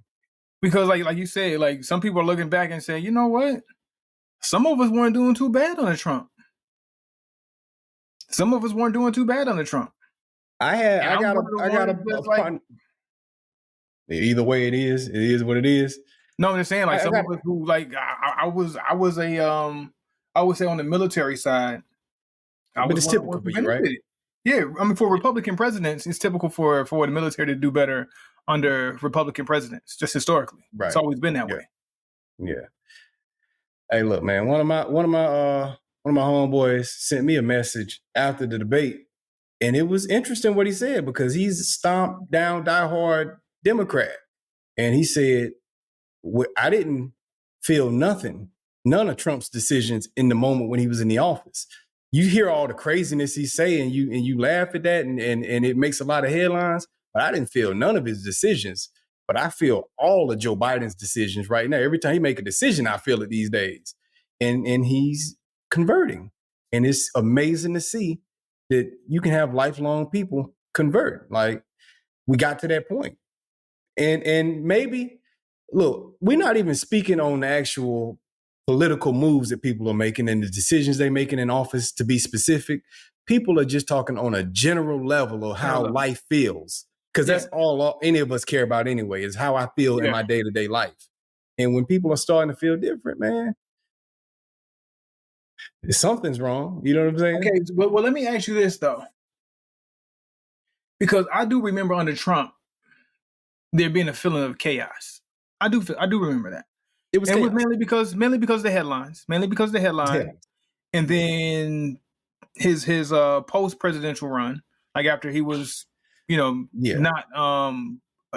Because like you said, like some people are looking back and saying, you know what? Some of us weren't doing too bad under Trump. I got a either way it is what it is. No, I'm just saying, like, some of us who, like, I was I would say on the military side. But it's typical for you, right? Yeah, I mean, for Republican presidents, it's typical for the military to do better under Republican presidents, just historically. Right. It's always been that way. Yeah. Hey, look, man, one of my homeboys sent me a message after the debate, and it was interesting what he said, because he's stomped down diehard Democrat. And he said, I didn't feel none of Trump's decisions in the moment when he was in the office. You hear all the craziness he's saying, you laugh at that, and it makes a lot of headlines, but I didn't feel none of his decisions. But I feel all of Joe Biden's decisions right now. Every time he make a decision, I feel it these days. And he's converting. And it's amazing to see that you can have lifelong people convert. Like, we got to that point. And maybe, look, we're not even speaking on the actual political moves that people are making and the decisions they're making in office, to be specific. People are just talking on a general level of how life feels. Because that's all any of us care about anyway, is how I feel in my day-to-day life. And when people are starting to feel different, man, Something's wrong. You know what I'm saying? Okay, well, let me ask you this though, because I do remember under Trump there being a feeling of chaos. I do remember that. It was And it was chaos. mainly because of the headlines. Mainly because of the headline. Yeah. And then his post presidential run, like after he was, not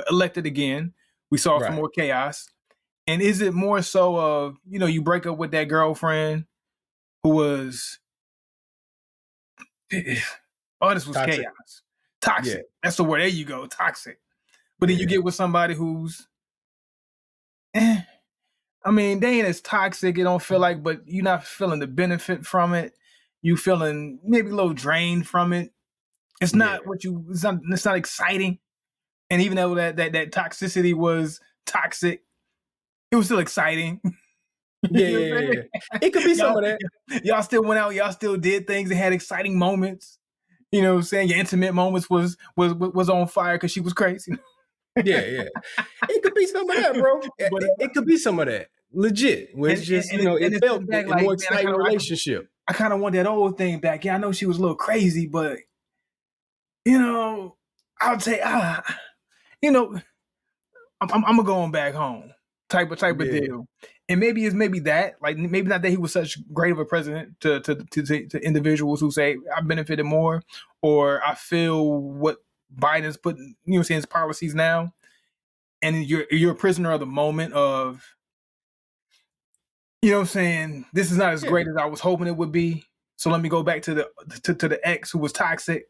elected again, we saw some more chaos. And is it more so of, you break up with that girlfriend who was this was Toxic. chaos. Toxic. Yeah. That's the word. There you go. Toxic. But then you get with somebody who's I mean, they ain't as toxic, it don't feel like, but you're not feeling the benefit from it. You feeling maybe a little drained from it. It's not it's not exciting. And even though that toxicity was toxic, it was still exciting. Yeah. It could be some of that. Y'all still went out, y'all still did things and had exciting moments. You know what I'm saying? Your intimate moments was on fire because she was crazy. Yeah. It could be some of that, bro. It could be some of that. Legit. Where it's just, it felt back a more exciting relationship. I kind of want that old thing back. Yeah, I know she was a little crazy, but I'll say, I'm going back home. Type of deal. And maybe it's that, like maybe not that he was such great of a president to individuals who say I benefited more, or I feel what Biden's putting, his policies now, and you're a prisoner of the moment of, this is not as great as I was hoping it would be. So let me go back to the ex who was toxic.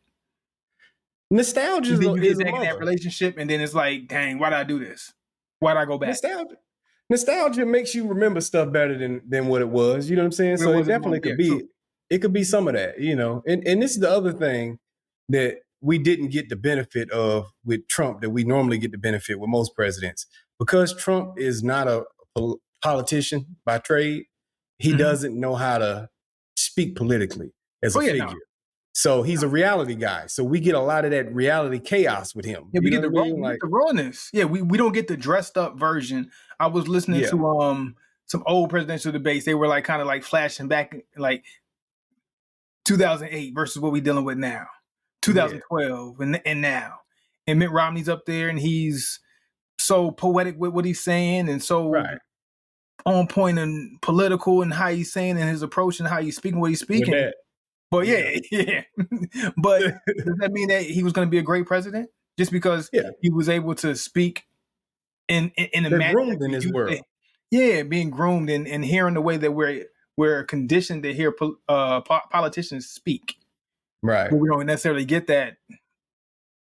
Nostalgia and then you is get a back in that mother. relationship, and then it's like, dang, why did I do this? Why did I go back? Nostalgia makes you remember stuff better than what it was. You know what I'm saying? So it definitely could be. True. It could be some of that, And this is the other thing that we didn't get the benefit of with Trump that we normally get the benefit with most presidents. Because Trump is not a politician by trade, he doesn't know how to speak politically as a figure. No. So he's a reality guy. So we get a lot of that reality chaos with him. Yeah, we get the rawness. Yeah, we don't get the dressed up version. I was listening to some old presidential debates. They were like kind of like flashing back like 2008 versus what we're dealing with now. 2012 and now. And Mitt Romney's up there and he's so poetic with what he's saying and so on point and political and how he's saying and his approach and how he's speaking what he's speaking. But yeah. But does that mean that he was going to be a great president just because he was able to speak in a manner groomed in his world? Yeah, being groomed and hearing the way that we're conditioned to hear politicians speak. Right. But we don't necessarily get that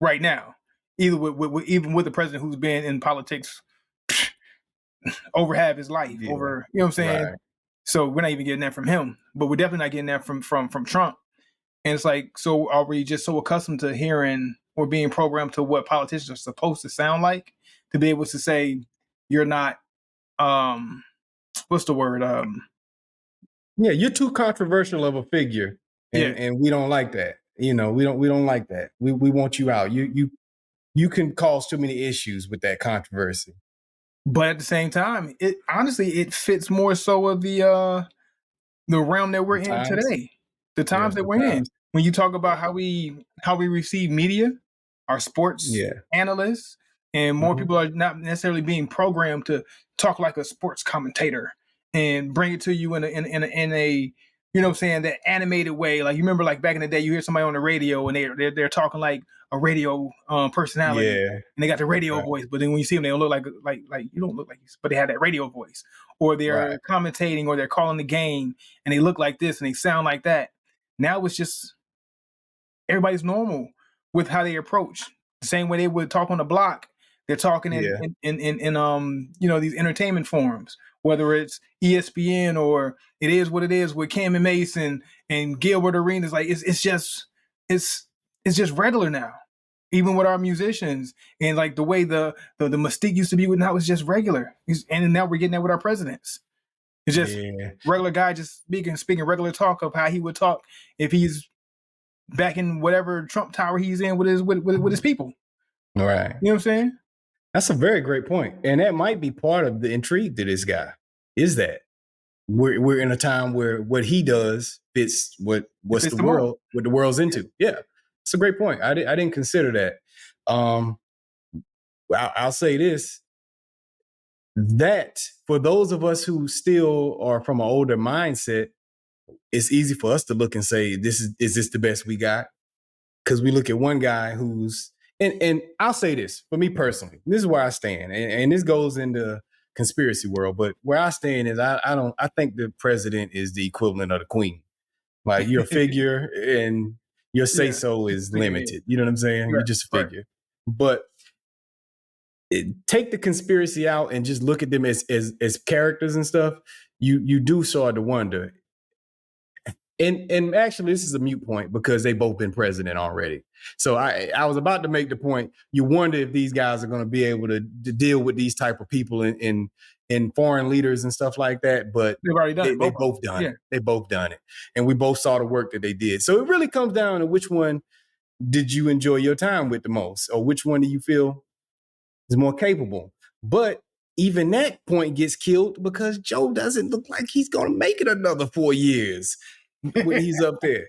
right now, either even with the president who's been in politics over half his life, over, you know what I'm saying? Right. So we're not even getting that from him, but we're definitely not getting that from Trump. And it's like, so are we just so accustomed to hearing or being programmed to what politicians are supposed to sound like to be able to say you're not, what's the word? You're too controversial of a figure, and we don't like that. We don't like that. We want you out. You can cause too many issues with that controversy. But at the same time, it fits more so of the realm that we're in today. The times that we're in. When you talk about how we receive media, our sports analysts, and more people are not necessarily being programmed to talk like a sports commentator and bring it to you in a you know what I'm saying, that animated way. Like you remember like back in the day you hear somebody on the radio and they're talking like a radio personality and they got the radio voice, but then when you see them they don't look like you don't look like you, but they have that radio voice. Or they're commentating or they're calling the game and they look like this and they sound like that. Now it's just everybody's normal with how they approach. The same way they would talk on the block, they're talking in these entertainment forums, whether it's ESPN or it is what it is with Cam and Mason and Gilbert Arenas. Like it's just regular now. Even with our musicians and like the way the mystique used to be with now it's just regular. And now we're getting that with our presidents. It's just regular guy just speaking regular talk of how he would talk if he's back in whatever Trump tower he's in with his people. Right. You know what I'm saying? That's a very great point. And that might be part of the intrigue to this guy. Is that we're in a time where what he does fits what the world's into. Yeah, it's a great point. I didn't consider that. I'll say this: that for those of us who still are from an older mindset, it's easy for us to look and say, is this the best we got? Because we look at one guy who's and I'll say this for me personally. This is where I stand, and this goes into conspiracy world. But where I stand is I think the president is the equivalent of the queen. Like you're a figure, and your say so is limited. You know what I'm saying? You're just a figure. But take the conspiracy out and just look at them as characters and stuff. You do start to wonder. And actually, this is a moot point because they both been president already. So I was about to make the point. You wonder if these guys are going to be able to deal with these type of people in foreign leaders and stuff like that. But they've already done it. They both done it. They both done it, and we both saw the work that they did. So it really comes down to which one did you enjoy your time with the most, or which one do you feel is more capable? But even that point gets killed because Joe doesn't look like he's going to make it another 4 years. When he's up there,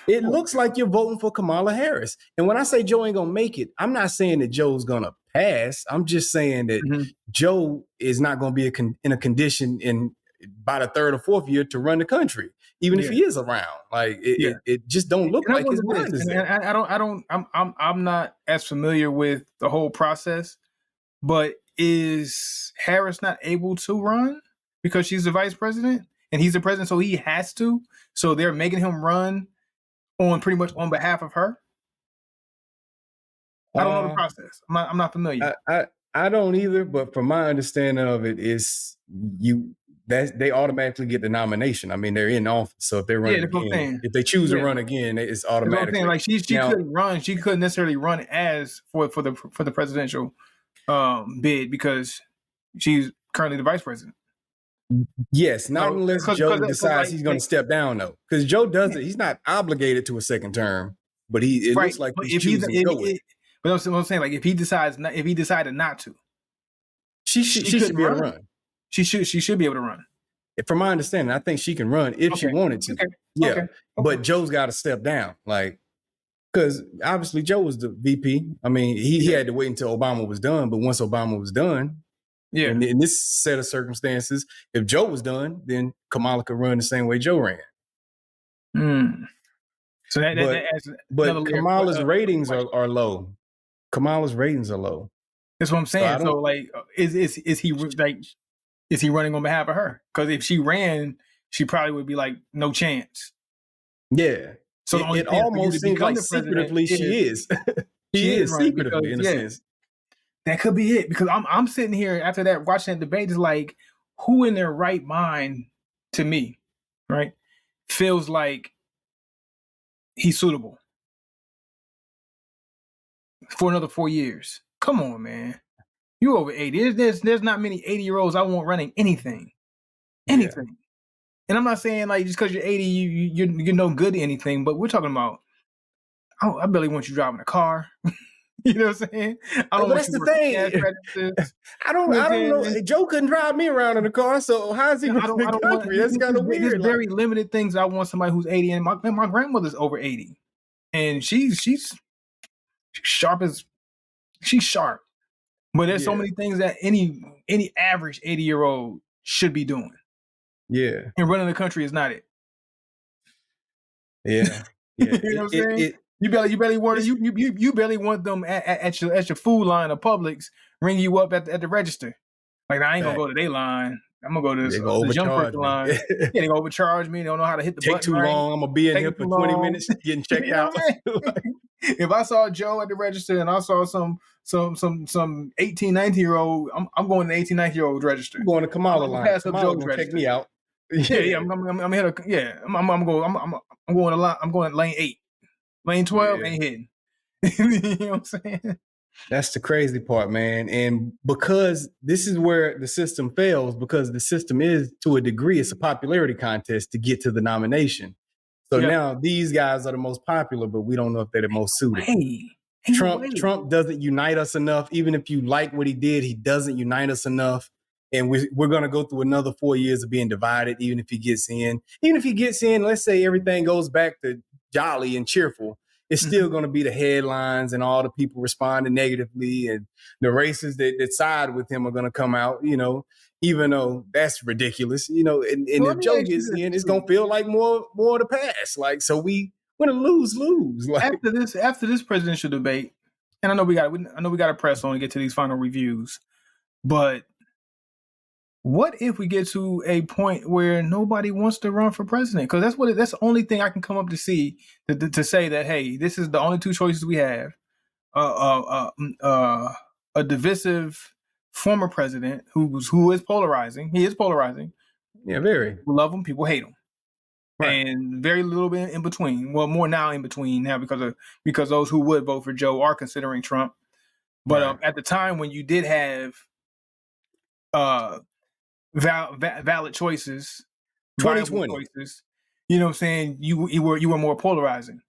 it looks like you're voting for Kamala Harris. And when I say Joe ain't gonna make it, I'm not saying that Joe's gonna pass. I'm just saying that Joe is not gonna be in a condition by the third or fourth year to run the country, even if he is around. Like it just don't look like his mind is there. I'm not as familiar with the whole process, but is Harris not able to run because she's the vice president? And he's the president, so he has to. So they're making him run on pretty much on behalf of her. I don't know the process. I'm not familiar. I don't either. But from my understanding of it, is they automatically get the nomination. I mean, they're in office, so if they run again, if they choose to run again, it's automatic. Like she couldn't run. She couldn't necessarily run as for the presidential bid because she's currently the vice president. Yes, not unless Joe decides he's going to step down, though. Because Joe does it. He's not obligated to a second term, but it looks like he's choosing to go with it. But I'm saying, like, if he decided not to, she should be able to run. She should be able to run. From my understanding, I think she can run if she wanted to. Okay. But Joe's got to step down, like, because obviously Joe was the VP. I mean, he had to wait until Obama was done, but once Obama was done. Yeah, and in this set of circumstances, if Joe was done, then Kamala could run the same way Joe ran. So that adds Kamala's ratings are low. Kamala's ratings are low. That's what I'm saying. So like, is he running on behalf of her? Because if she ran, she probably would be like, no chance. Yeah. So it almost seems like secretively she is. She is secretively in a sense. That could be it, because I'm sitting here after that watching that debate. Is like, who in their right mind, to me, right, feels like he's suitable for another 4 years? Come on, man, you over 80. There's not many 80-year-olds I want running anything. And I'm not saying like just because you're 80, you're no good at anything. But we're talking about, I barely want you driving a car. You know what I'm saying? That's the thing. I don't know. Joe couldn't drive me around in the car, so how's he going to country? That's kind of weird. There's very limited things I want somebody who's 80, and my grandmother's over 80, and she's sharp. But there's so many things that any average 80-year-old should be doing. Yeah, and running the country is not it. Yeah. You know what I'm saying? You barely want them at your food line of Publix ring you up at the register. Like, I ain't gonna go to their line. I'm gonna go to the young person line. They gonna overcharge me. They don't know how to hit the button. Take too long. I'm gonna be in here for 20 minutes getting checked out. If I saw Joe at the register and I saw some 18, 19-year-old, I'm going to the 18, 19-year-old register. I'm going to Kamala line. Pass up Joe's register. Take me out. I'm going to line. I'm going to lane 8. Lane 12 ain't hitting. You know what I'm saying? That's the crazy part, man. And because this is where the system fails, because the system is, to a degree, it's a popularity contest to get to the nomination. So now these guys are the most popular, but we don't know if they're the most suited. Trump doesn't unite us enough. Even if you like what he did, he doesn't unite us enough. and we're going to go through another 4 years of being divided, even if he gets in. Even if he gets in, let's say everything goes back to jolly and cheerful, it's still going to be the headlines and all the people responding negatively, and the races that side with him are going to come out, even though that's ridiculous, and Let if me Joe ask you gets in, this it's going too. to feel like more of the past. Like, so we going to lose. Like, After this presidential debate, and I know we got to press on and get to these final reviews, but what if we get to a point where nobody wants to run for president? Because that's the only thing I can come up to see to say that, hey, this is the only two choices we have: a divisive former president who is polarizing. He is polarizing. yeah, very People love him, people hate him, right. and very little bit in between. Well, more now in between now because those who would vote for Joe are considering Trump. But Right. at the time when you did have uh, valid choices, viable 2020. choices, you know what I'm saying, you were more polarizing.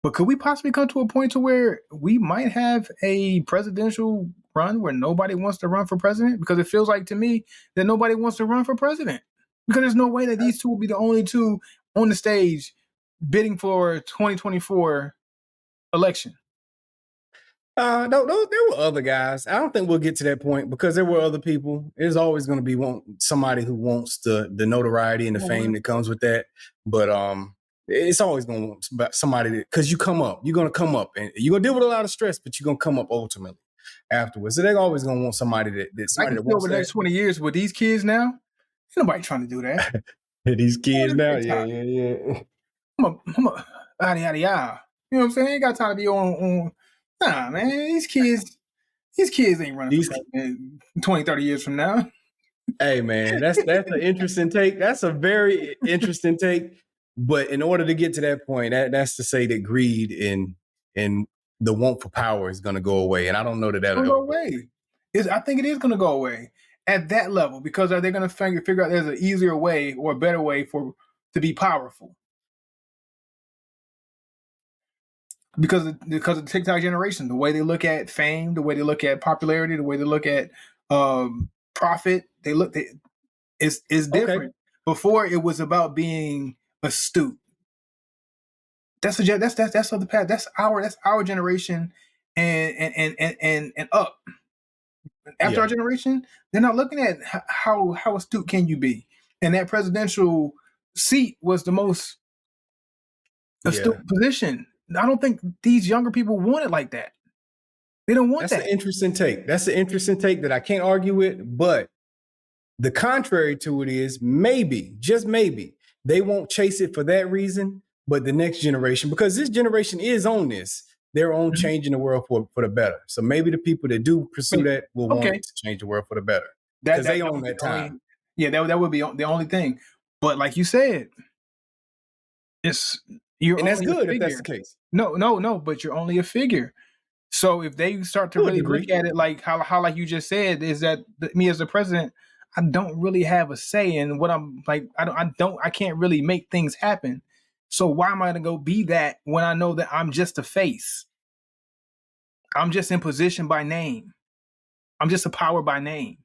But could we possibly come to a point to where we might have a presidential run where nobody wants to run for president? Because it feels like to me that nobody wants to run for president. Because there's no way that these two will be the only two on the stage bidding for 2024 election. No, there were other guys. I don't think we'll get to that point because there were other people. There's always going to be somebody who wants the notoriety and the fame that comes with that. But it's always going to want somebody because you're going to come up, and you're going to deal with a lot of stress, but you're going to come up ultimately afterwards. So they're always going to want somebody I can that see wants over the that. next 20 years with these kids now, ain't nobody trying to do that. These kids now, Yeah. yeah. I'm a yada yada yada. You know what I'm saying? Ain't got time to be on. Nah, man. These kids ain't running for These president 20, 30 years from now. Hey man, that's an interesting take. That's a very interesting take. But in order to get to that point, that's to say that greed and the want for power is going to go away, and I don't know that It's that'll gonna ever go go away. away. I think it is gonna go away at that level because they're gonna figure out there's an easier way or a better way to be powerful. Because of the TikTok generation, the way they look at fame, the way they look at popularity, the way they look at profit, is Okay, different. Before it was about being astute. That's of the past. That's our generation, and up. After yeah, our generation, they're not looking at how astute can you be, and that presidential seat was the most yeah. astute position. I don't think these younger people want it like that. They don't want That's an that. interesting take. That's an interesting take that I can't argue with. But the contrary to it is maybe, just maybe, they won't chase it for that reason. But the next generation, because this generation is on this, they're on Mhm. changing the world for the better. So maybe the people that do pursue that will want Okay, it to change the world for the better that because that they that own would be that the only. time. Yeah, that would be the only thing. But like you said, it's you're And that's only a good if that's the figure. case No, but you're only a figure. So if they start to to a really look degree. at it like how like you just said, is that me as the president, I don't really have a say in what I'm like. I can't really make things happen. So why am I gonna go be that when I know that I'm just a face? I'm just in position by name. I'm just a power by name.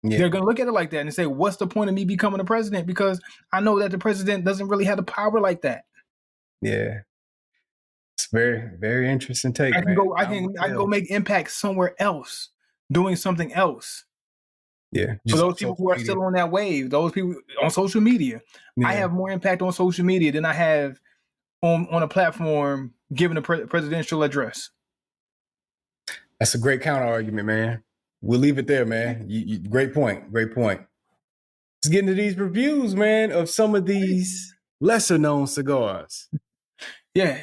Yeah, They're gonna look at it like that and say, "What's the point of me becoming a president?" Because I know that the president doesn't really have the power like that. yeah. It's very, very interesting take, I can man. go. Time will I can go tell. make impact somewhere else, doing something else. Yeah, For just on those people social who are media. still on that wave, those people on social media, I Yeah, have more impact on social media than I have on a platform giving a presidential address. that's a great counter argument, man. We'll leave it there, man. Great point. Great point. Let's get into these reviews, man, of some of these lesser known cigars. Yeah.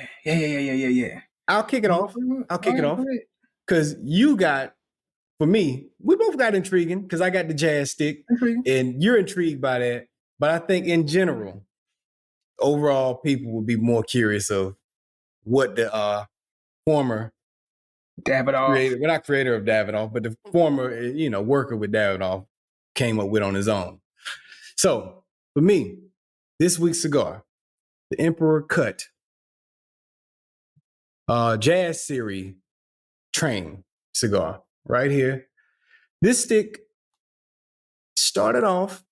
I'll kick it All off. I'll kick it right, off go ahead. because you got, for me, we both got intriguing because I got the jazz stick Intriguing. and you're intrigued by that. But I think in general, overall, people would be more curious of what the former Davidoff. creator, well, not creator of Davidoff, but the former, worker with Davidoff came up with on his own. So for me, this week's cigar, the Emperor Cut Jazz Series Trane cigar right here. This stick started off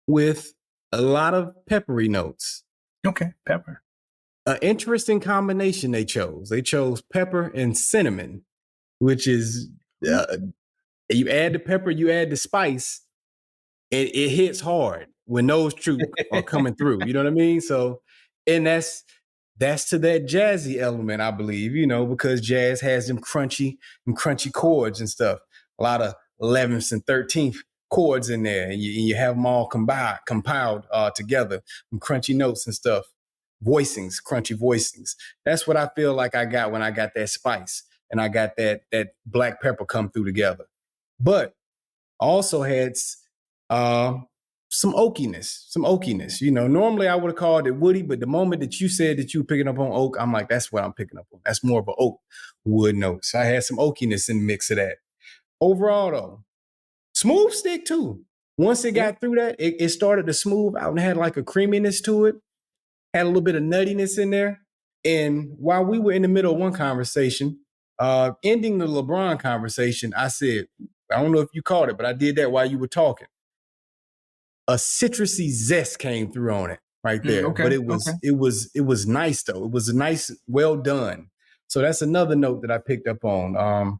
with a lot of peppery notes. Okay, pepper. An interesting combination they chose. They chose pepper and cinnamon, which is you add the pepper, you add the spice, it hits hard when those two are coming through. You know what I mean? So, and that's to that jazzy element, I believe, because jazz has them crunchy chords and stuff. A lot of 11th and 13th chords in there, and you have them all compiled together, some crunchy notes and stuff. Crunchy voicings. That's what I feel like I got when I got that spice and I got that black pepper come through together. But also had some oakiness. Normally I would have called it woody, but the moment that you said that you were picking up on oak, I'm like, that's what I'm picking up on. That's more of an oak wood note. So I had some oakiness in the mix of that. Overall, though, smooth stick too. Once it got through that, it started to smooth out and had like a creaminess to it. Had a little bit of nuttiness in there. And while we were in the middle of one conversation, ending the LeBron conversation, I said, I don't know if you caught it, but I did that while you were talking. A citrusy zest came through on it right there. Okay, but it was nice though. It was a nice, well done. So that's another note that I picked up on.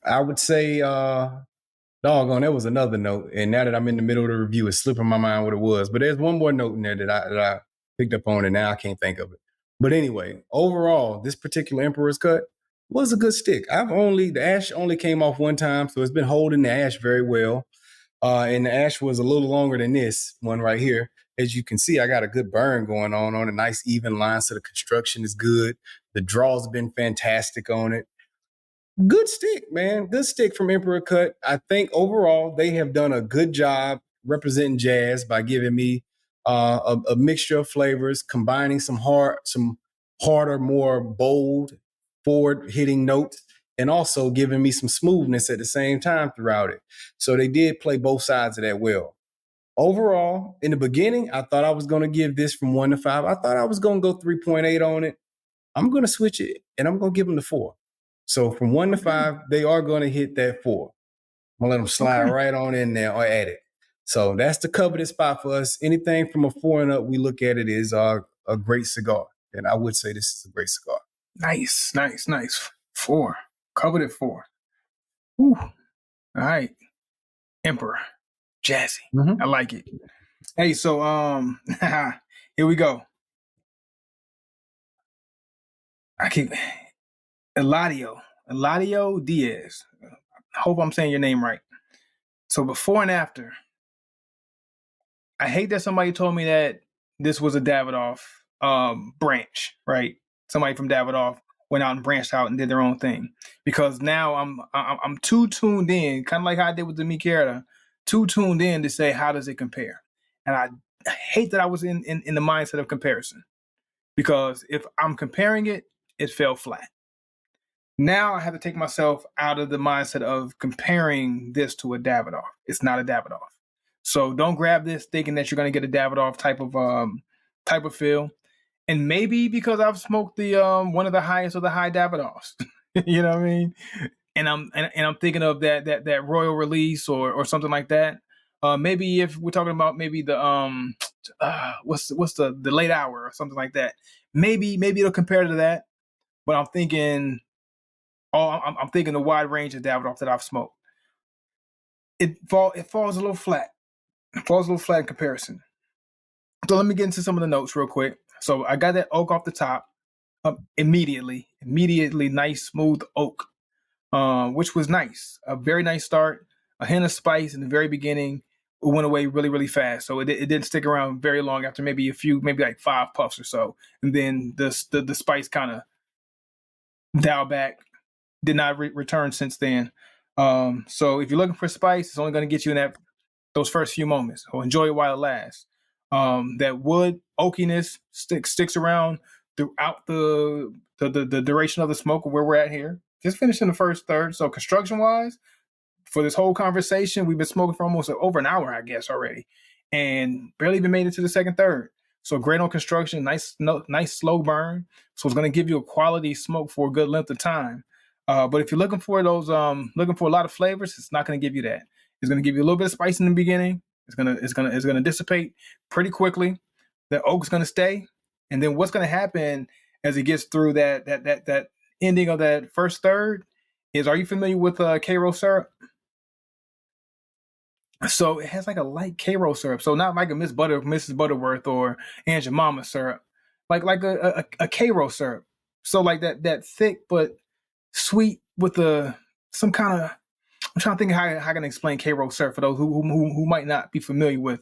I would say, doggone, there was another note. And now that I'm in the middle of the review, it's slipping my mind what it was. But there's one more note in there that I picked up on, and now I can't think of it. But anyway, overall, this particular Emperor's Cut was a good stick. The ash only came off one time, so it's been holding the ash very well. And the ash was a little longer than this one right here. As you can see, I got a good burn going on a nice even line, so the construction is good. The draw's been fantastic on it. Good stick, man. Good stick from Emperor Cut. I think overall they have done a good job representing jazz by giving me a mixture of flavors, combining some harder, more bold, forward-hitting notes, and also giving me some smoothness at the same time throughout it. So they did play both sides of that well. Overall, in the beginning, I thought I was going to give this from 1 to 5. I thought I was going to go 3.8 on it. I'm going to switch it, and I'm going to give them the 4. So from 1 to 5, they are going to hit that 4. I'm going to let them slide right on in there or at it. So that's the coveted spot for us. Anything from a 4 and up, we look at it as a great cigar. And I would say this is a great cigar. Nice. 4. Coveted 4. Ooh. All right. Emperor. Jazzy. I like it. Hey, so here we go. Eladio Diaz. I hope I'm saying your name right. So before and after, I hate that somebody told me that this was a Davidoff branch, right? Somebody from Davidoff went out and branched out and did their own thing, because now I'm too tuned in, kind of like how I did with the Miquera, too tuned in to say how does it compare, and I hate that I was in the mindset of comparison, because if I'm comparing it, it fell flat. Now I have to take myself out of the mindset of comparing this to a Davidoff. It's not a Davidoff. So don't grab this thinking that you're going to get a Davidoff type of feel. And maybe because I've smoked the one of the highest of the high Davidoffs, you know what I mean? And I'm thinking of that Royal Release or something like that. Maybe if we're talking about maybe the what's the late hour or something like that. Maybe it'll compare to that. But I'm thinking the wide range of Davidoff that I've smoked. It falls a little flat. It falls a little flat in comparison. So let me get into some of the notes real quick. So I got that oak off the top immediately, nice smooth oak, which was nice. A very nice start. A hint of spice in the very beginning. It went away really, really fast. So it didn't stick around very long after maybe like 5 puffs or so. And then the spice kind of dialed back. Did not return since then. So if you're looking for spice, it's only going to get you in those first few moments. So enjoy it while it lasts. That wood oakiness sticks around throughout the duration of the smoke of where we're at here. Just finishing the first third. So construction wise, for this whole conversation, we've been smoking for almost over an hour, I guess, already, and barely even made it to the second third. So great on construction, nice slow burn. So it's going to give you a quality smoke for a good length of time. But if you're looking for a lot of flavors, it's not going to give you that. It's going to give you a little bit of spice in the beginning. It's gonna dissipate pretty quickly. The oak's going to stay, and then what's going to happen as it gets through that ending of that first third is, are you familiar with Cairo syrup? So it has like a light Cairo syrup. So not like a Mrs. Butterworth or Aunt Jemima syrup, like a Cairo syrup. So like that thick but sweet with some kind of. I'm trying to think how I can explain Cairo syrup for those who might not be familiar with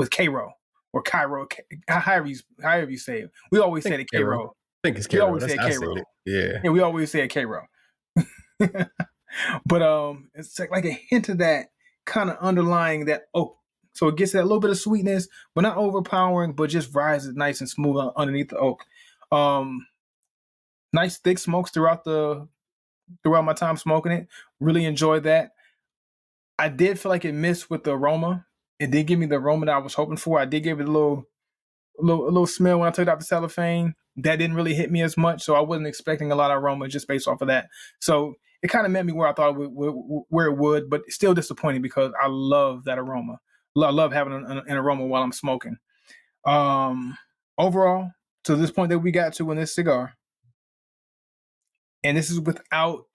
Cairo or Cairo, however you say it. We always say it Cairo. I think it's Cairo. We always say Cairo. Yeah, we always say Cairo. But it's like a hint of that kind of underlying that oak. So it gets that little bit of sweetness, but not overpowering, but just rises nice and smooth underneath the oak. Nice thick smokes throughout my time smoking it. Really enjoyed that. I did feel like it missed with the aroma. It did give me the aroma that I was hoping for. I did give it a little smell when I took it out the cellophane. That didn't really hit me as much, so I wasn't expecting a lot of aroma just based off of that. So it kind of met me where I thought where it would, but still disappointing because I love that aroma. I love having an aroma while I'm smoking. Overall, to this point that we got to in this cigar, and this is without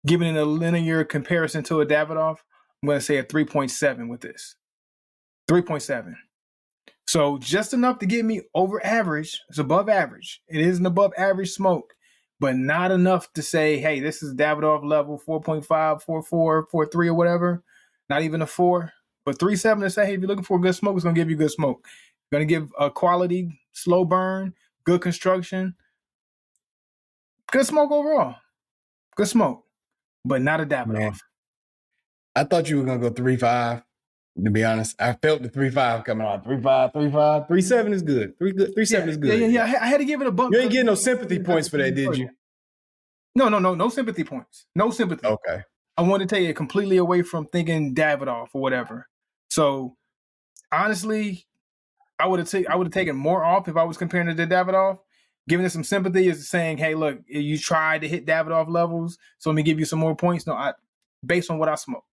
giving it a linear comparison to a Davidoff, I'm going to say a 3.7 with this. 3.7. So just enough to get me over average. It's above average. It is an above average smoke, but not enough to say, hey, this is Davidoff level 4.5, 4.4, 4.3 or whatever. Not even a 4. But 3.7 to say, hey, if you're looking for a good smoke, it's going to give you good smoke. Going to give a quality, slow burn, good construction. Good smoke overall. Good smoke. But not a Davidoff. Man, I thought you were going to go 3.5. To be honest, I felt the 3.5 coming out. 3.5, 3.5. 3.7 is good. 3.7 is good. Yeah. I had to give it a bump. You ain't getting no sympathy points for that, did you? No sympathy points. No sympathy. Okay. I wanted to take it completely away from thinking Davidoff or whatever. So honestly, I would have taken more off if I was comparing it to Davidoff. Giving it some sympathy is saying, hey, look, you tried to hit Davidoff levels, so let me give you some more points. No, based on what I smoke.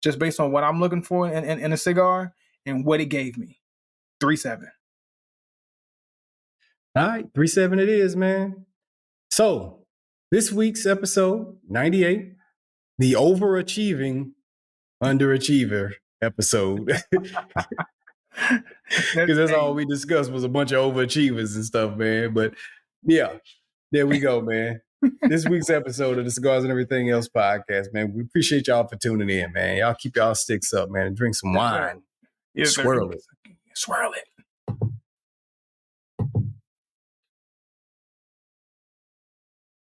Just based on what I'm looking for in a cigar and what it gave me. 3.7. All right, 3.7 it is, man. So this week's episode, 98, the overachieving underachiever episode. Because that's all we discussed was a bunch of overachievers and stuff, man. But yeah, there we go, man. This week's episode of the Cigars and Everything Else podcast, man. We appreciate y'all for tuning in, man. Y'all keep y'all sticks up, man, and drink some wine. Yes, swirl it. Swirl it.